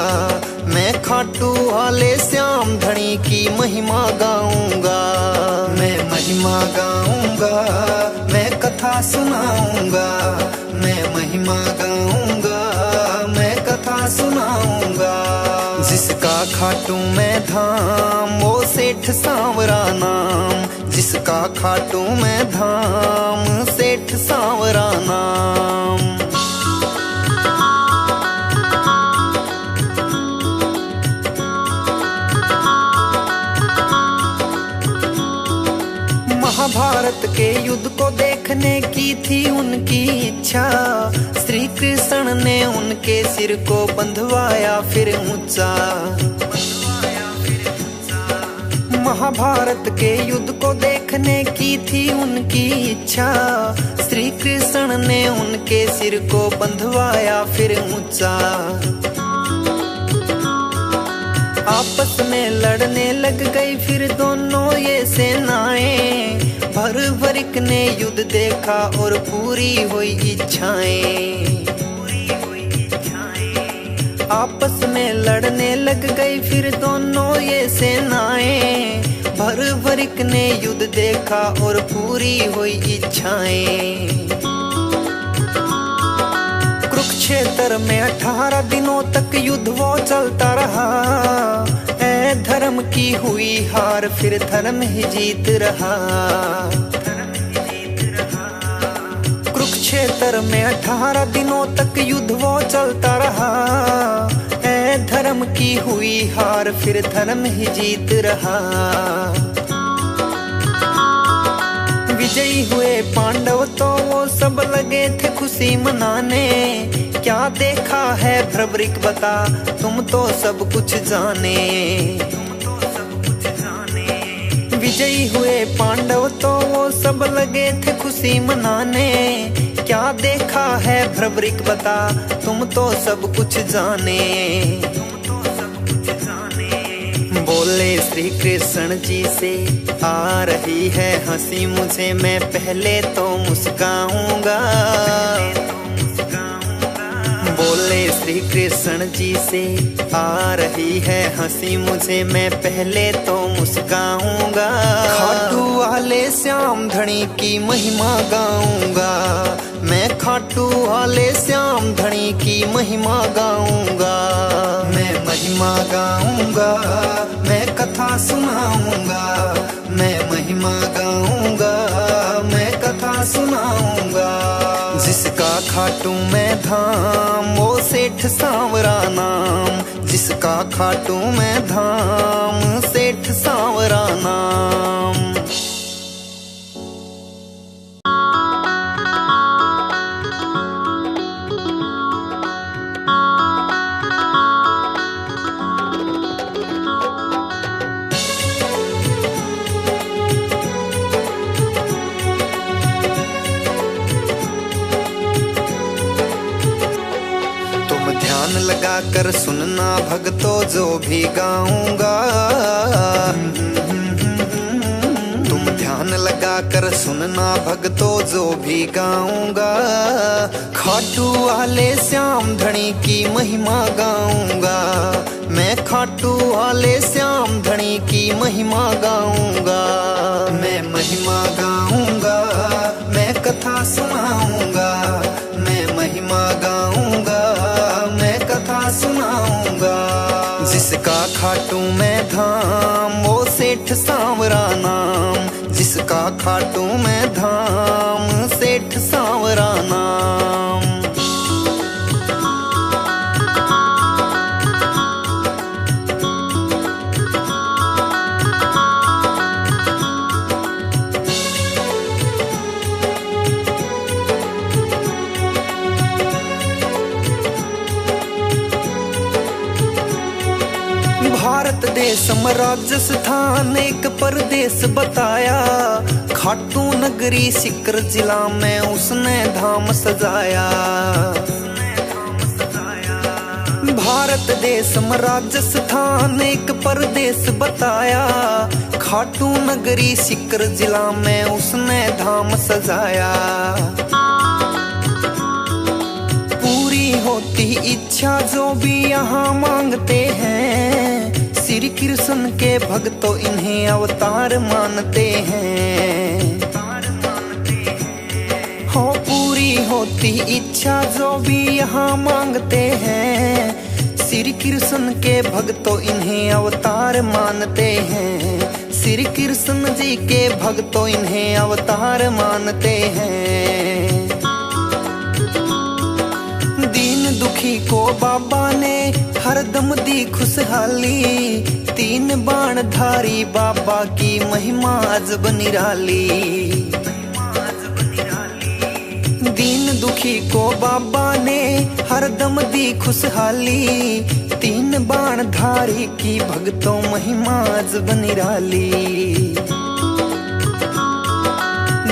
[SPEAKER 2] मैं खाटू वाले श्याम धनी की महिमा गाऊंगा। मैं महिमा गाऊंगा, मैं कथा सुनाऊंगा, मैं महिमा गाऊंगा, मैं कथा सुनाऊंगा। जिसका खाटू मैं धाम वो सेठ सांवरा नाम, जिसका खाटू मैं धाम सेठ सांवरा नाम। महाभारत के युद्ध को देखने की थी उनकी इच्छा, श्री कृष्ण ने उनके सिर को बंधवाया फिर ऊंचा। महाभारत के युद्ध को देखने की थी उनकी इच्छा, श्री कृष्ण ने उनके सिर को बंधवाया फिर ऊंचा। आपस में लड़ने लग गई फिर दोनों ये सेनाएं, भर भरिक ने युद्ध देखा और पूरी हुई इच्छाएं। आपस में लड़ने लग गई फिर दोनों ये सेनाएं, भर भरिक ने युद्ध देखा और पूरी हुई इच्छाएं। कुरुक्षेत्र में 18 दिनों तक युद्ध वो चलता रहा, ऐ धर्म की हुई हार फिर धर्म ही जीत रहा। कुरुक्षेत्र कुरुक्षेत्र में 18 दिनों तक युद्ध वो चलता रहा। ऐ धर्म की हुई हार, फिर धर्म ही जीत रहा। विजयी हुए पांडव तो वो सब लगे थे खुशी मनाने। क्या देखा है भ्रवरिक बता, तुम तो सब कुछ जाने। विजयी हुए पांडव तो वो सब लगे थे खुशी मनाने। क्या देखा है भ्रवरिक बता, तुम तो सब कुछ जाने। बोले श्री कृष्ण जी से, आ रही है हंसी मुझे, मैं पहले तो मुस्काऊंगा। बोले श्री कृष्ण जी से, आ रही है हंसी मुझे, मैं पहले तो मुस्काऊंगा। खाटू वाले श्याम धनी की महिमा गाऊंगा, मैं खाटू वाले श्याम धनी की महिमा गाऊंगा। मैं महिमा गाऊंगा, मैं कथा सुनाऊंगा। मैं महिमा गाऊंगा, मैं कथा सुनाऊंगा। जिसका खाटू में धाम वो सेठ सांवरा नाम। जिसका खाटू में धाम सेठ सांवरा नाम। लगा कर सुनना भक्तों जो भी गाऊंगा। तुम ध्यान लगा कर सुनना भक्तों जो भी गाऊंगा। खाटू वाले श्याम धनी की महिमा गाऊंगा। मैं खाटू वाले श्याम धनी की महिमा गाऊंगा। मैं महिमा गाऊंगा, मैं कथा सुनाऊंगा। मैं महिमा गाऊंगा, मैं कथा सुनाऊंगा। जिसका खाटू में धाम वो सेठ सांवरा नाम। जिसका खाटू में धाम सेठ सांवरा नाम। भारत देश में राजस्थान एक परदेश बताया। खाटू नगरी सीकर जिला में उसने धाम सजाया। भारत देश में राजस्थान एक परदेश बताया। खाटू नगरी सीकर जिला में उसने धाम सजाया। पूरी होती इच्छा जो भी यहाँ मांगते हैं। श्री कृष्ण के भक्तों इन्हें अवतार मानते हैं। हो पूरी होती इच्छा जो भी यहाँ मांगते हैं। श्री कृष्ण के भक्तों इन्हें अवतार मानते हैं। श्री कृष्ण जी के भक्तों इन्हें अवतार मानते हैं। दीन दुखी को बाबा ने हरदम दी खुशहाली। 3 बाण धारी बाबा की महिमा अजब निराली। दीन दुखी को बाबा ने हरदम दी खुशहाली। 3 बाण धारी की भक्तों महिमा अजब निराली।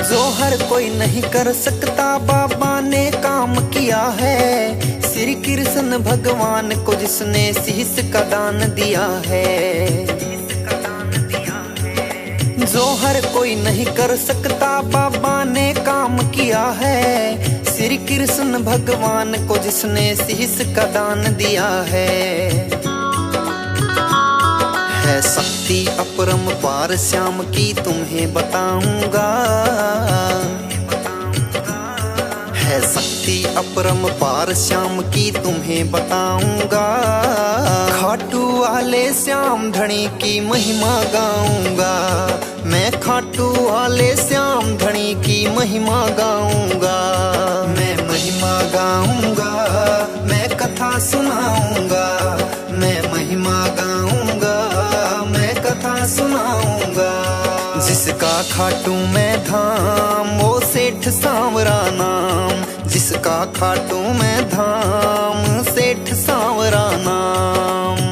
[SPEAKER 2] जो हर कोई नहीं कर सकता बाबा ने काम किया है। श्री कृष्ण भगवान को जिसने शीश का दान दिया है। जो हर कोई नहीं कर सकता बाबा ने काम किया है। श्री कृष्ण भगवान को जिसने शीश का दान दिया है। शक्ति अपरंपार श्याम की तुम्हें बताऊंगा। है शक्ति अपरंपार श्याम की तुम्हें बताऊंगा। खाटू वाले श्याम धनी की महिमा गाऊंगा। मैं खाटू वाले श्याम धनी की महिमा गाऊंगा। मैं गाऊंगा, मैं कथा सुनाऊंगा, मैं महिमा गाऊंगा, मैं कथा सुनाऊंगा। जिसका खाटू में धाम वो सेठ सांवरा नाम, जिसका खाटू में धाम सेठ सांवरा नाम।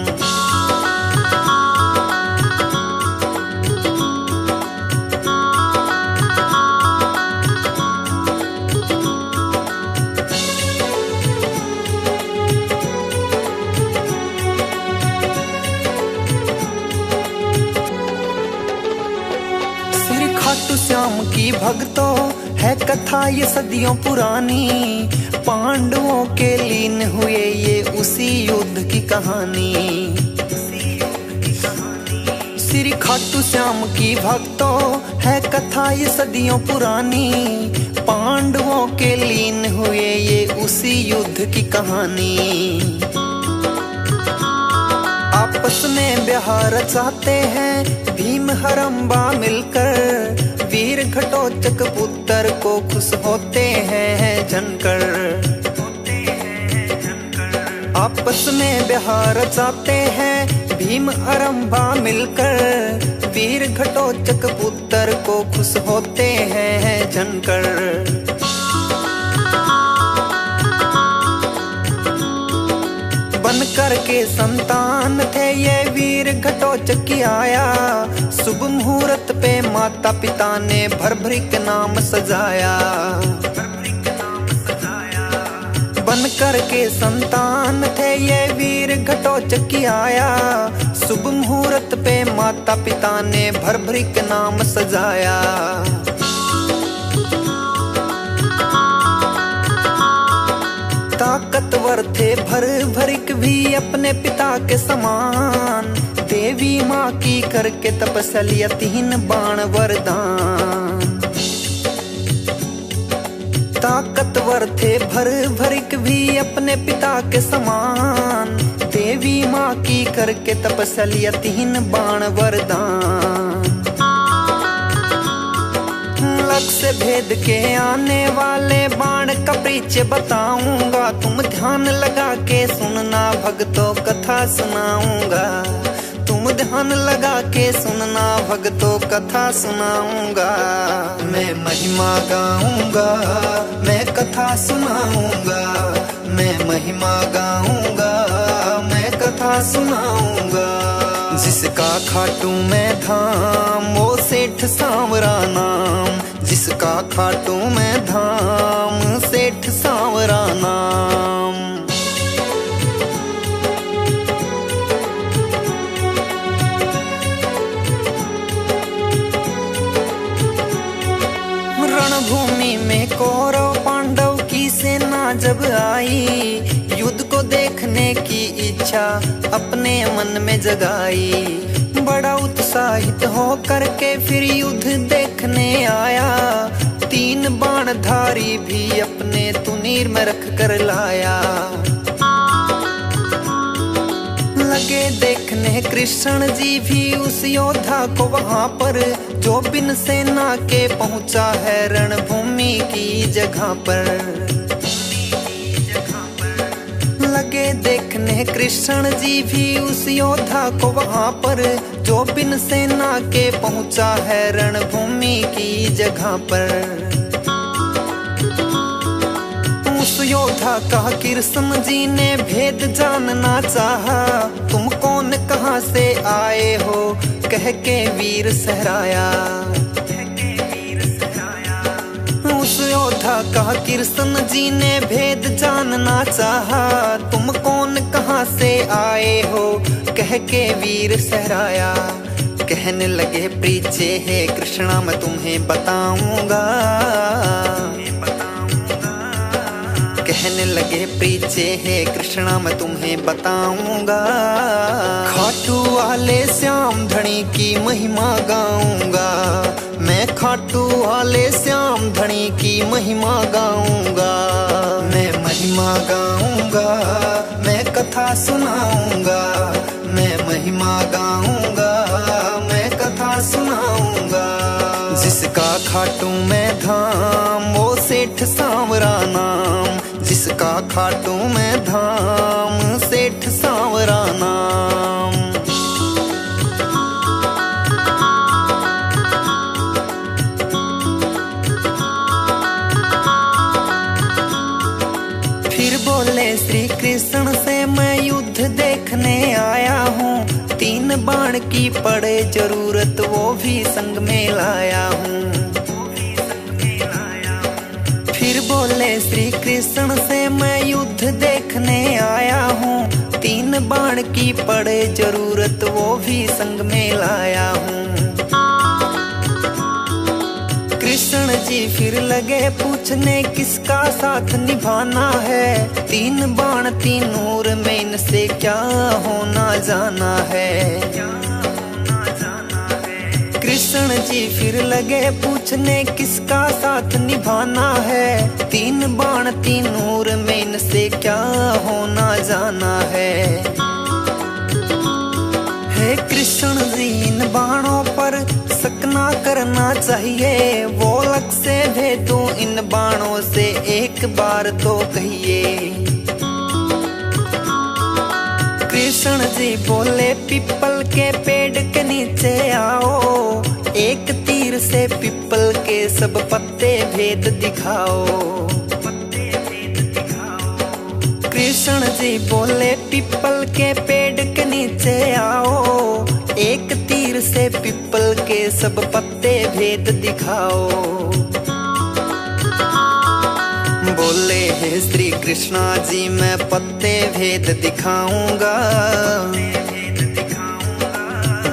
[SPEAKER 2] खाटू श्याम की भक्तों है कथा ये सदियों पुरानी, पांडवों के लीन हुए ये उसी युद्ध की कहानी। श्री खाटू श्याम की भक्तों है कथा ये सदियों पुरानी, पांडवों के लीन हुए ये उसी युद्ध की कहानी। आपस में ब्याह रचाते हैं भीम हरम्बा मिलकर, वीर घटोत्कच पुत्र को खुश होते हैं जनकर। आपस में ब्याह रचाते हैं भीम हरम्बा मिलकर, वीर घटोत्कच पुत्र को खुश होते हैं जनकर। बन करके संतान थे ये वीर घटोत्कच की आया, शुभ मुहूर्त पे माता पिता ने भरभरी के नाम सजाया। बन करके संतान थे ये वीर घटोत्कच की आया, शुभ मुहूर्त पे माता पिता ने भरभरी के नाम सजाया। ताकतवर थे भरभरिक भी अपने पिता के समान, देवी माँ की करके तपस्या 3 बाण वरदान। ताकतवर थे भरभरिक भी अपने पिता के समान, देवी माँ की करके तपस्या 3 बाण वरदान। लक्ष्य भेद के आने वाले बाण का परिचय बताऊंगा, तुम ध्यान लगा के सुनना भक्तों कथा सुनाऊंगा। तुम ध्यान लगा के सुनना भक्तों कथा सुनाऊंगा। मैं महिमा गाऊंगा, मैं कथा सुनाऊंगा, मैं महिमा गाऊंगा, मैं कथा सुनाऊंगा। जिसका खाटू में धाम वो सेठ सांवरा नाम, जिसका खाटू में धाम सेठ सांवरा नाम। रणभूमि में कौरव पांडव की सेना जब आई, युद्ध को देखने की इच्छा अपने मन में जगाई। बड़ा उत्साहित हो करके फिर युद्ध देखने आया, 3 बाणधारी भी अपने तुनीर में रख कर लाया। लगे देखने कृष्ण जी भी उस योद्धा को वहां पर, जो बिन सेना के पहुंचा है रणभूमि की जगह पर। लगे देखने कृष्ण जी भी उस योद्धा को वहां पर, जो बिन सेना के पहुंचा है रणभूमि की जगह पर। उस योद्धा का कृष्ण जी ने भेद जानना चाहा, तुम कौन कहां से आए हो कह के वीर सहराया। उस योद्धा का कृष्ण जी ने भेद जानना चाहा, तुम कौन कहां से आए हो कह के वीर सहराया। कहने लगे पीछे है कृष्णा मैं तुम्हें बताऊंगा, कहने लगे पीछे है कृष्णा मैं तुम्हें बताऊंगा। खाटू वाले श्याम धनी की महिमा गाऊंगा, मैं खाटू वाले श्याम धनी की महिमा गाऊंगा। मैं महिमा गाऊंगा, मैं कथा सुनाऊंगा, मैं महिमा गाऊंगा, मैं कथा सुनाऊंगा। जिसका खाटू में धाम वो सेठ सांवरा नाम, जिसका जिसका खाटू में धाम, सेठ सांवरा नाम। फिर बोले श्री कृष्ण से मैं युद्ध देखने आया हूँ, 3 बाण की पड़े जरूरत वो भी संग में लाया हूँ। फिर बोले श्री कृष्ण से मैं युद्ध देखने आया हूँ, 3 बाण की पड़े जरूरत वो भी संग में लाया हूँ। कृष्ण जी फिर लगे पूछने किसका साथ निभाना है, 3 बाण 3 नूर में इनसे क्या होना जाना है। कृष्ण जी फिर लगे पूछने किसका साथ निभाना है, 3 बाण 3 नूर में इनसे क्या होना जाना है। हे कृष्ण जी इन बाणों पर शक ना करना चाहिए, वो लग से भेदो इन बाणों से एक बार तो कहिए। कृष्ण जी बोले पीपल के पेड़ के नीचे आओ, एक तीर से पीपल के सब पत्ते भेद दिखाओ। कृष्ण जी बोले पीपल के पेड़ के नीचे आओ, एक तीर से पीपल के सब पत्ते भेद दिखाओ। बोले हे श्री कृष्णा जी मैं पत्ते भेद दिखाऊंगा।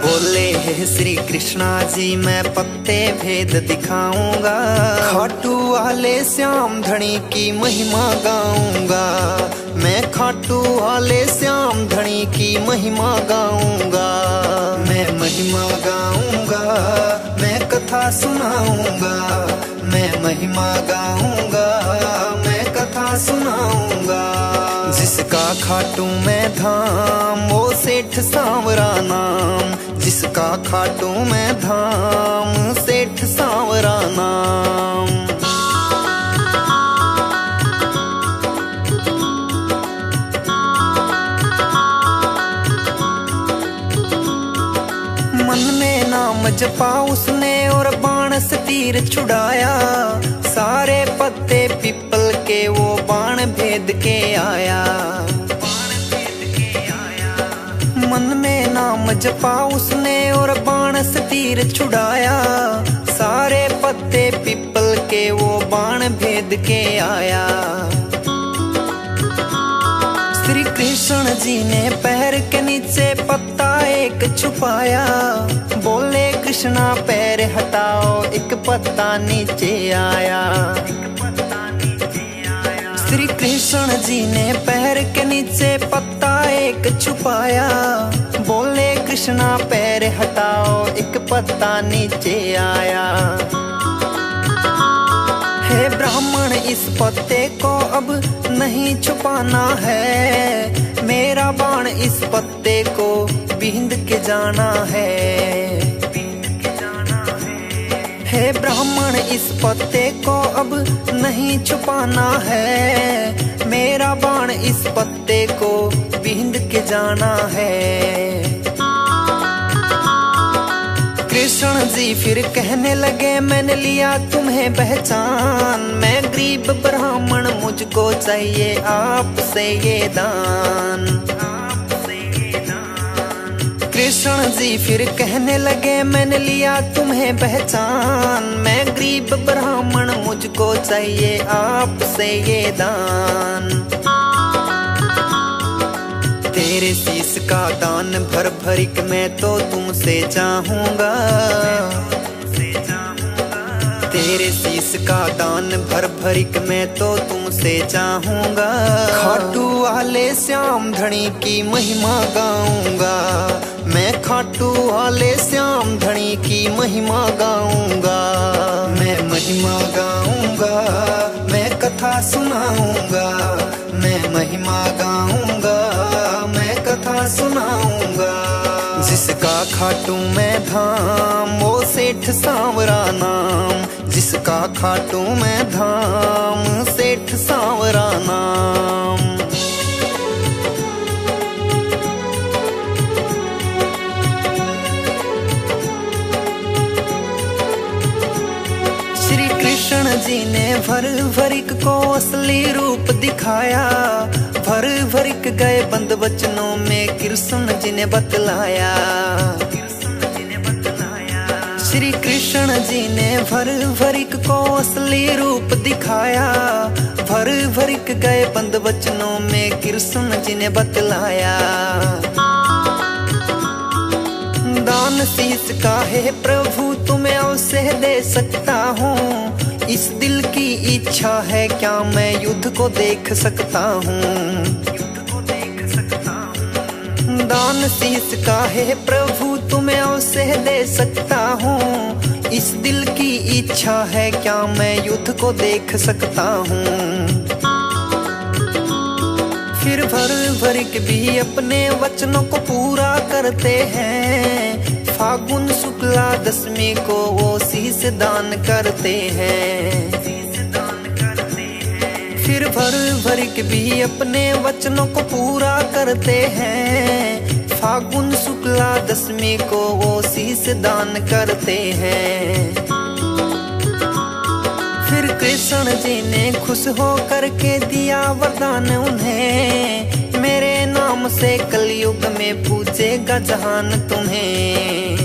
[SPEAKER 2] बोले हे श्री कृष्णा जी मैं पत्ते भेद दिखाऊंगा। खाटू वाले श्याम धनी की महिमा गाऊंगा, मैं खाटू वाले श्याम धनी की महिमा गाऊंगा। मैं महिमा गाऊंगा, मैं कथा सुनाऊंगा, मैं महिमा गाऊंगा, मैं कथा सुनाऊंगा। जिसका खाटू में धाम वो सेठ सांवरा नाम, जिसका खाटू में धाम सेठ सांवरा नाम। मन में नाम जपा उसने और बाण से तीर छुड़ाया, सारे पत्ते पीपल के वो बाण भेद के आया। मन में नाम जपा उसने और बाण से तीर छुड़ाया, सारे पत्ते पीपल के वो बाण भेद के आया। श्री कृष्ण जी ने पैर के नीचे पत्ता एक छुपाया, बोले कृष्णा पैर हटाओ एक पत्ता नीचे आया। श्री कृष्ण जी ने पैर के नीचे पत्ता एक छुपाया, बोले कृष्णा पैर हटाओ एक पत्ता नीचे आया। हे ब्राह्मण इस पत्ते को अब नहीं छुपाना है, मेरा बाण इस पत्ते को बींद के जाना है। हे ब्राह्मण इस पत्ते को अब नहीं छुपाना है, मेरा बाण इस पत्ते को बींद के जाना है। कृष्ण जी फिर कहने लगे मैंने लिया तुम्हें पहचान, मैं गरीब ब्राह्मण मुझको चाहिए आपसे ये दान। कृष्ण जी फिर कहने लगे मैंने लिया तुम्हें पहचान, मैं गरीब ब्राह्मण मुझको चाहिए आपसे ये दान। तेरे शीश का दान भर भरिक मैं तो तुमसे चाहूंगा, तेरे शीश का दान भर भरिक मैं तो तुमसे चाहूंगा। खाटू वाले श्याम धनी की महिमा गाऊंगा, मैं खाटू वाले श्याम धनी की महिमा गाऊंगा। मैं महिमा गाऊंगा, मैं कथा सुनाऊंगा, मैं महिमा गाऊंगा, मैं कथा सुनाऊंगा। जिसका खाटू में धाम वो सेठ सांवरा नाम, जिसका खाटू में धाम सेठ सेठ सांवरा नाम। श्री कृष्ण जी ने भर भरिक को असली रूप दिखाया, भर भरिक गए बंद वचनों में कृष्ण जी ने बतलाया। श्री कृष्ण जी ने भर भरिक को असली रूप दिखाया, भर भरिक गए बंद वचनों में कृष्ण जी ने बतलाया। दान शीस का है प्रभु तुम्हें अवश्य दे सकता हूँ, इस दिल की इच्छा है क्या मैं युद्ध को देख सकता हूँ। दान शीस का है प्रभु तुम्हें अवश्य दे सकता हूँ, इस दिल की इच्छा है क्या मैं युद्ध को देख सकता हूँ। फिर भर भरिक भी अपने वचनों को पूरा करते हैं, फागुन शुक्ला दशमी को वो शीस दान करते हैं। फिर भर भरिक भी अपने वचनों को पूरा करते हैं, फागुन शुक्ला दशमी को वो शीस दान करते हैं। फिर कृष्ण जी ने खुश हो करके दिया वरदान उन्हें, मेरे नाम से कलयुग में पूजेगा जहान तुम्हें।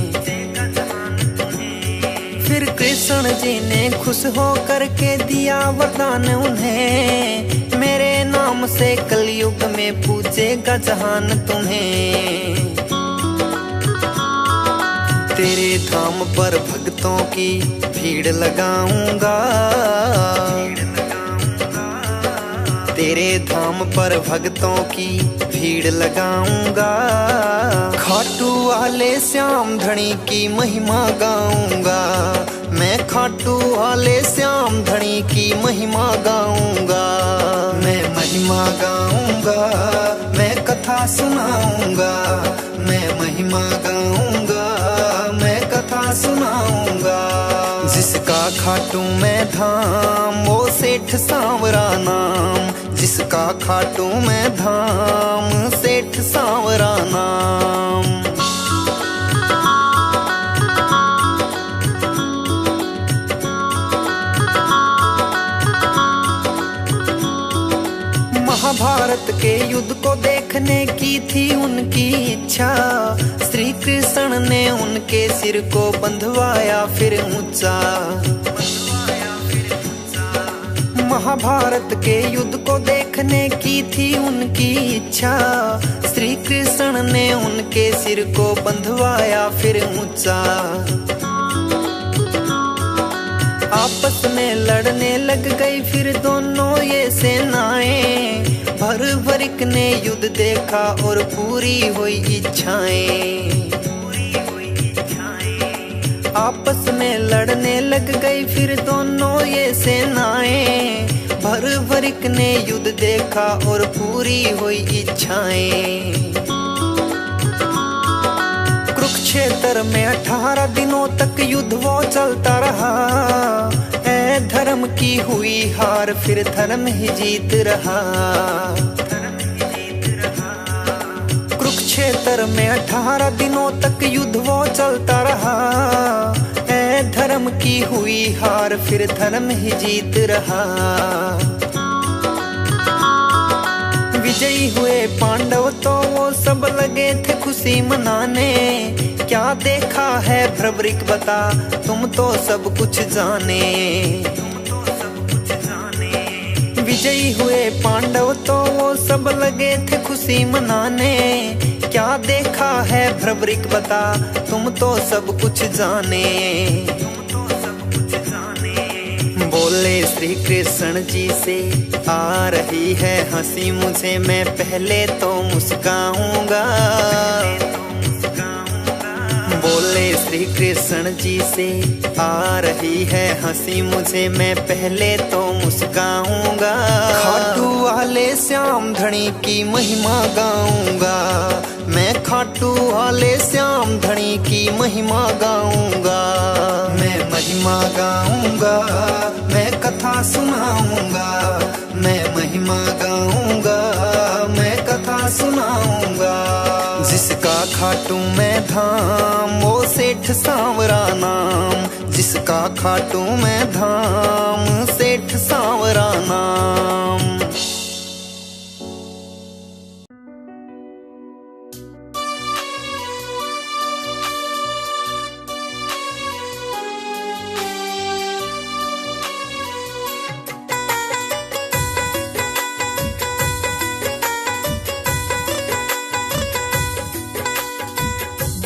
[SPEAKER 2] फिर कृष्ण जी ने खुश हो करके दिया वरदान उन्हें, मेरे नाम से कलयुग में पूजेगा जहान तुम्हें। तेरे धाम पर भक्तों की भीड़ लगाऊंगा, तेरे धाम पर भक्तों की भीड़ लगाऊंगा, खाटू वाले श्याम धनी की महिमा गाऊंगा, मैं खाटू वाले श्याम धनी की महिमा गाऊंगा। मैं महिमा गाऊंगा, मैं कथा सुनाऊंगा, मैं महिमा गाऊंगा, मैं कथा सुनाऊंगा। जिसका खाटू मैं धाम वो सेठ सांवरा नाम, जिसका खाटू मैं धाम सेठ सांवरा नाम। महाभारत के युद्ध को देखने की थी उनकी इच्छा, श्री कृष्ण ने उनके सिर को बंधवाया फिर ऊंचा। महाभारत के युद्ध को देखने की थी उनकी इच्छा, श्री कृष्ण ने उनके सिर को बंधवाया फिर ऊंचा। आपस में लड़ने लग गई फिर दोनों ये सेनाएं, भर भरिक ने युद्ध देखा और पूरी हुई इच्छाएं। आपस में लड़ने लग गई फिर दोनों ये सेनाएं, भर भरिक ने युद्ध देखा और पूरी हुई इच्छाएं। कुरुक्षेत्र में 18 दिनों तक युद्ध वो चलता रहा, ऐ धर्म की हुई हार फिर धर्म ही जीत रहा। कुरुक्षेत्र में 18 दिनों तक युद्ध वो चलता रहा, ऐ धर्म की हुई हार फिर धर्म ही जीत रहा। विजयी हुए पांडव तो वो सब लगे थे खुशी मनाने, क्या देखा है भ्रवरिक बता तुम तो सब कुछ जाने। विजयी हुए पांडव तो वो सब लगे थे खुशी मनाने, क्या देखा है भ्रवरिक बता तुम तो सब कुछ जाने। बोले श्री कृष्ण जी से आ रही है हंसी मुझे, मैं पहले तो मुस्काऊंगा। बोले श्री कृष्ण जी से आ रही है हंसी मुझे, मैं पहले तो मुस्काऊंगा। खाटू वाले श्याम धनी की महिमा गाऊंगा, मैं खाटू वाले श्याम धनी की महिमा गाऊंगा। मैं महिमा गाऊंगा, मैं कथा सुनाऊंगा, महिमा गाऊंगा, मैं कथा सुनाऊंगा। जिसका खाटू में धाम वो सेठ सांवरा नाम, जिसका खाटू में धाम सेठ सांवरा नाम।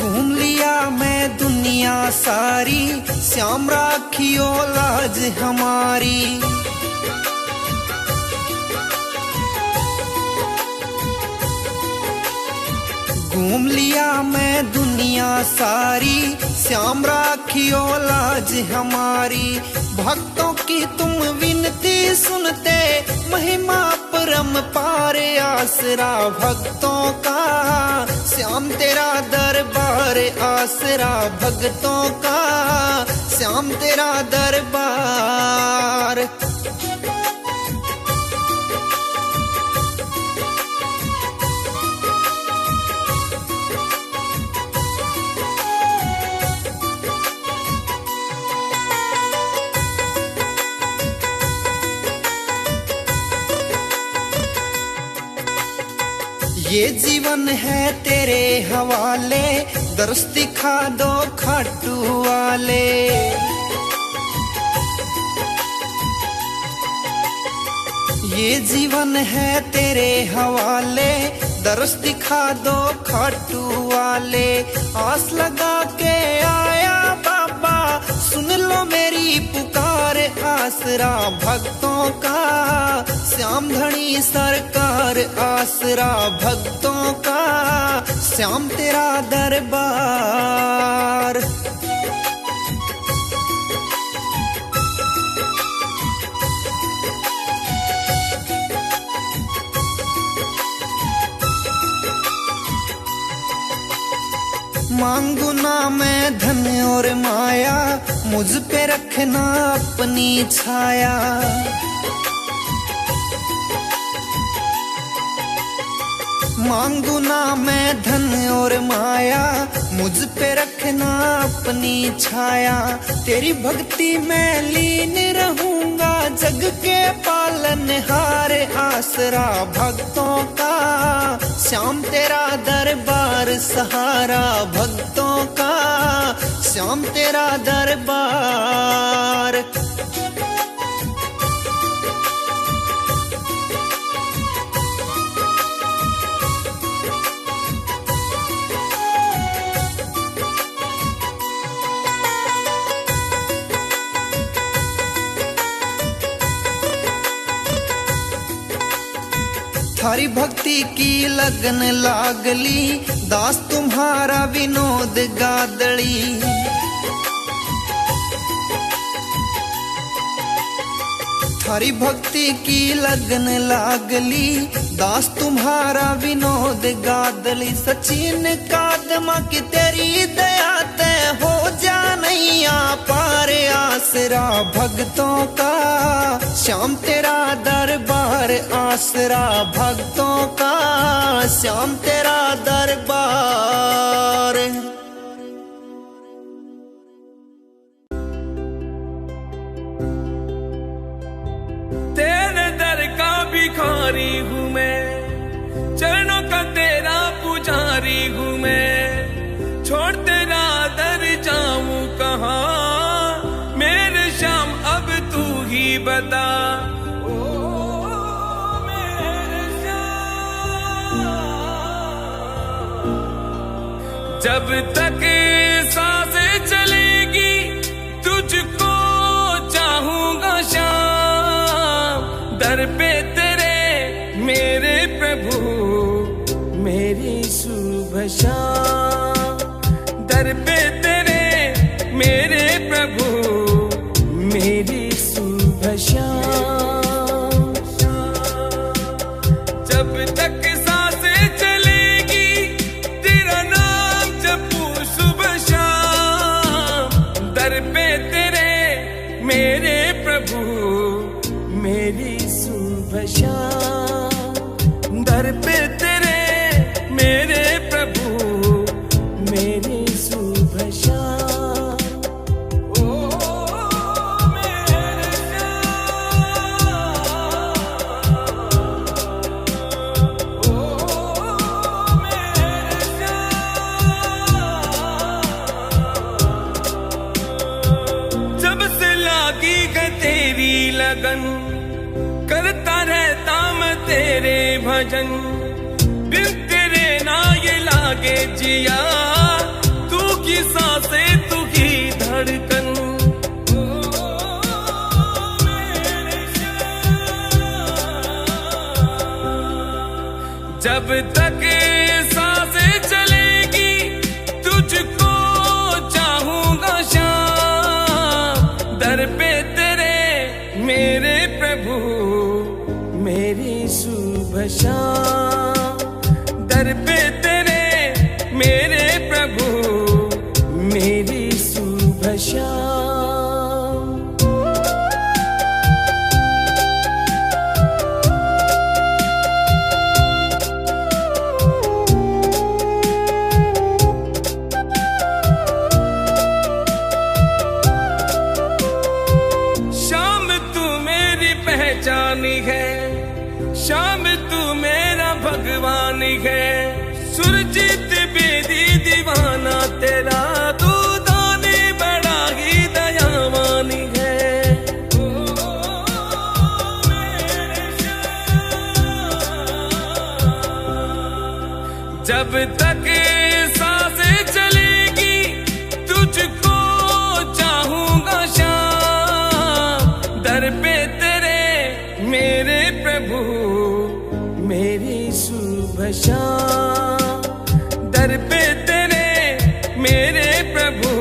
[SPEAKER 2] घूम लिया मैं दुनिया सारी, श्याम राखियो लाज हमारी। घूम लिया मैं दुनिया सारी, श्याम राखियो लाज हमारी। भक्तों की तुम विनती सुनते, महिमा परम पार आसरा भक्तों का। श्याम तेरा दरबार आसरा भक्तों का, श्याम तेरा दरबार। ये जीवन है तेरे हवाले, दर्श दिखा दो खाटू वाले। ये जीवन है तेरे हवाले, दर्श दिखा दो खाटू वाले। आस लगा के आया बाबा, सुन लो मेरी पुकार आसरा भक्तों का। श्याम धनी सरकार आसरा भक्तों का, श्याम तेरा दरबार। मांगू ना मैं धन और माया, मुझ पे रखना अपनी छाया। मांगू ना मैं धन और माया, मुझ पे रखना अपनी छाया। तेरी भक्ति में लीन रहूंगा, जग के पालनहार आसरा भक्तों का। श्याम तेरा दरबार सहारा भक्तों का, श्याम तेरा दरबार। थारी भक्ति की लगन लागली, दास तुम्हारा विनोद गादड़ी। थारी भक्ति की लगन लागली, दास तुम्हारा विनोद गादली। सचिन कादमा की तेरी दया तय हो जा नैया पार आसरा भक्तों का। श्याम तेरा दरबार आसरा भक्तों का, श्याम तेरा दरबार।
[SPEAKER 1] तेरे दर का भिखारी हूँ मैं, चरणों का तेरा पुजारी हूँ मैं। छोड़ तेरा दर जाऊं कहाँ, मेरे श्याम अब तू ही बता। जब तक सांसें चलेगी तुझको चाहूंगा श्याम। दर पे तेरे मेरे प्रभु मेरी शुभ शाम। दर पे तेरे मेरे प्रभु मेरी शुभ शाम। जब तक मेरे प्रभु मेरी शुभ शाम। लगन करता रहता मैं तेरे भजन बिन तेरे ना ये लागे जिया तू की सांसें तू की धड़कन जब तक सांसें चलेगी तुझको चाहूंगा शाम दर पे तेरे मेरे प्रभु मेरी सुबह शाम दर पे तेरे मेरे प्रभु मेरी सुबह शाम पहचानी है शाम तू मेरा भगवान है सुरजीत बेदी दीवाना तेरा तू दानी बड़ा ही दयावानी है जब तक सांसें चलेगी तुझको चाहूंगा शाम दर पे मेरे प्रभु मेरी सुबह शाम दर पे तेरे मेरे प्रभु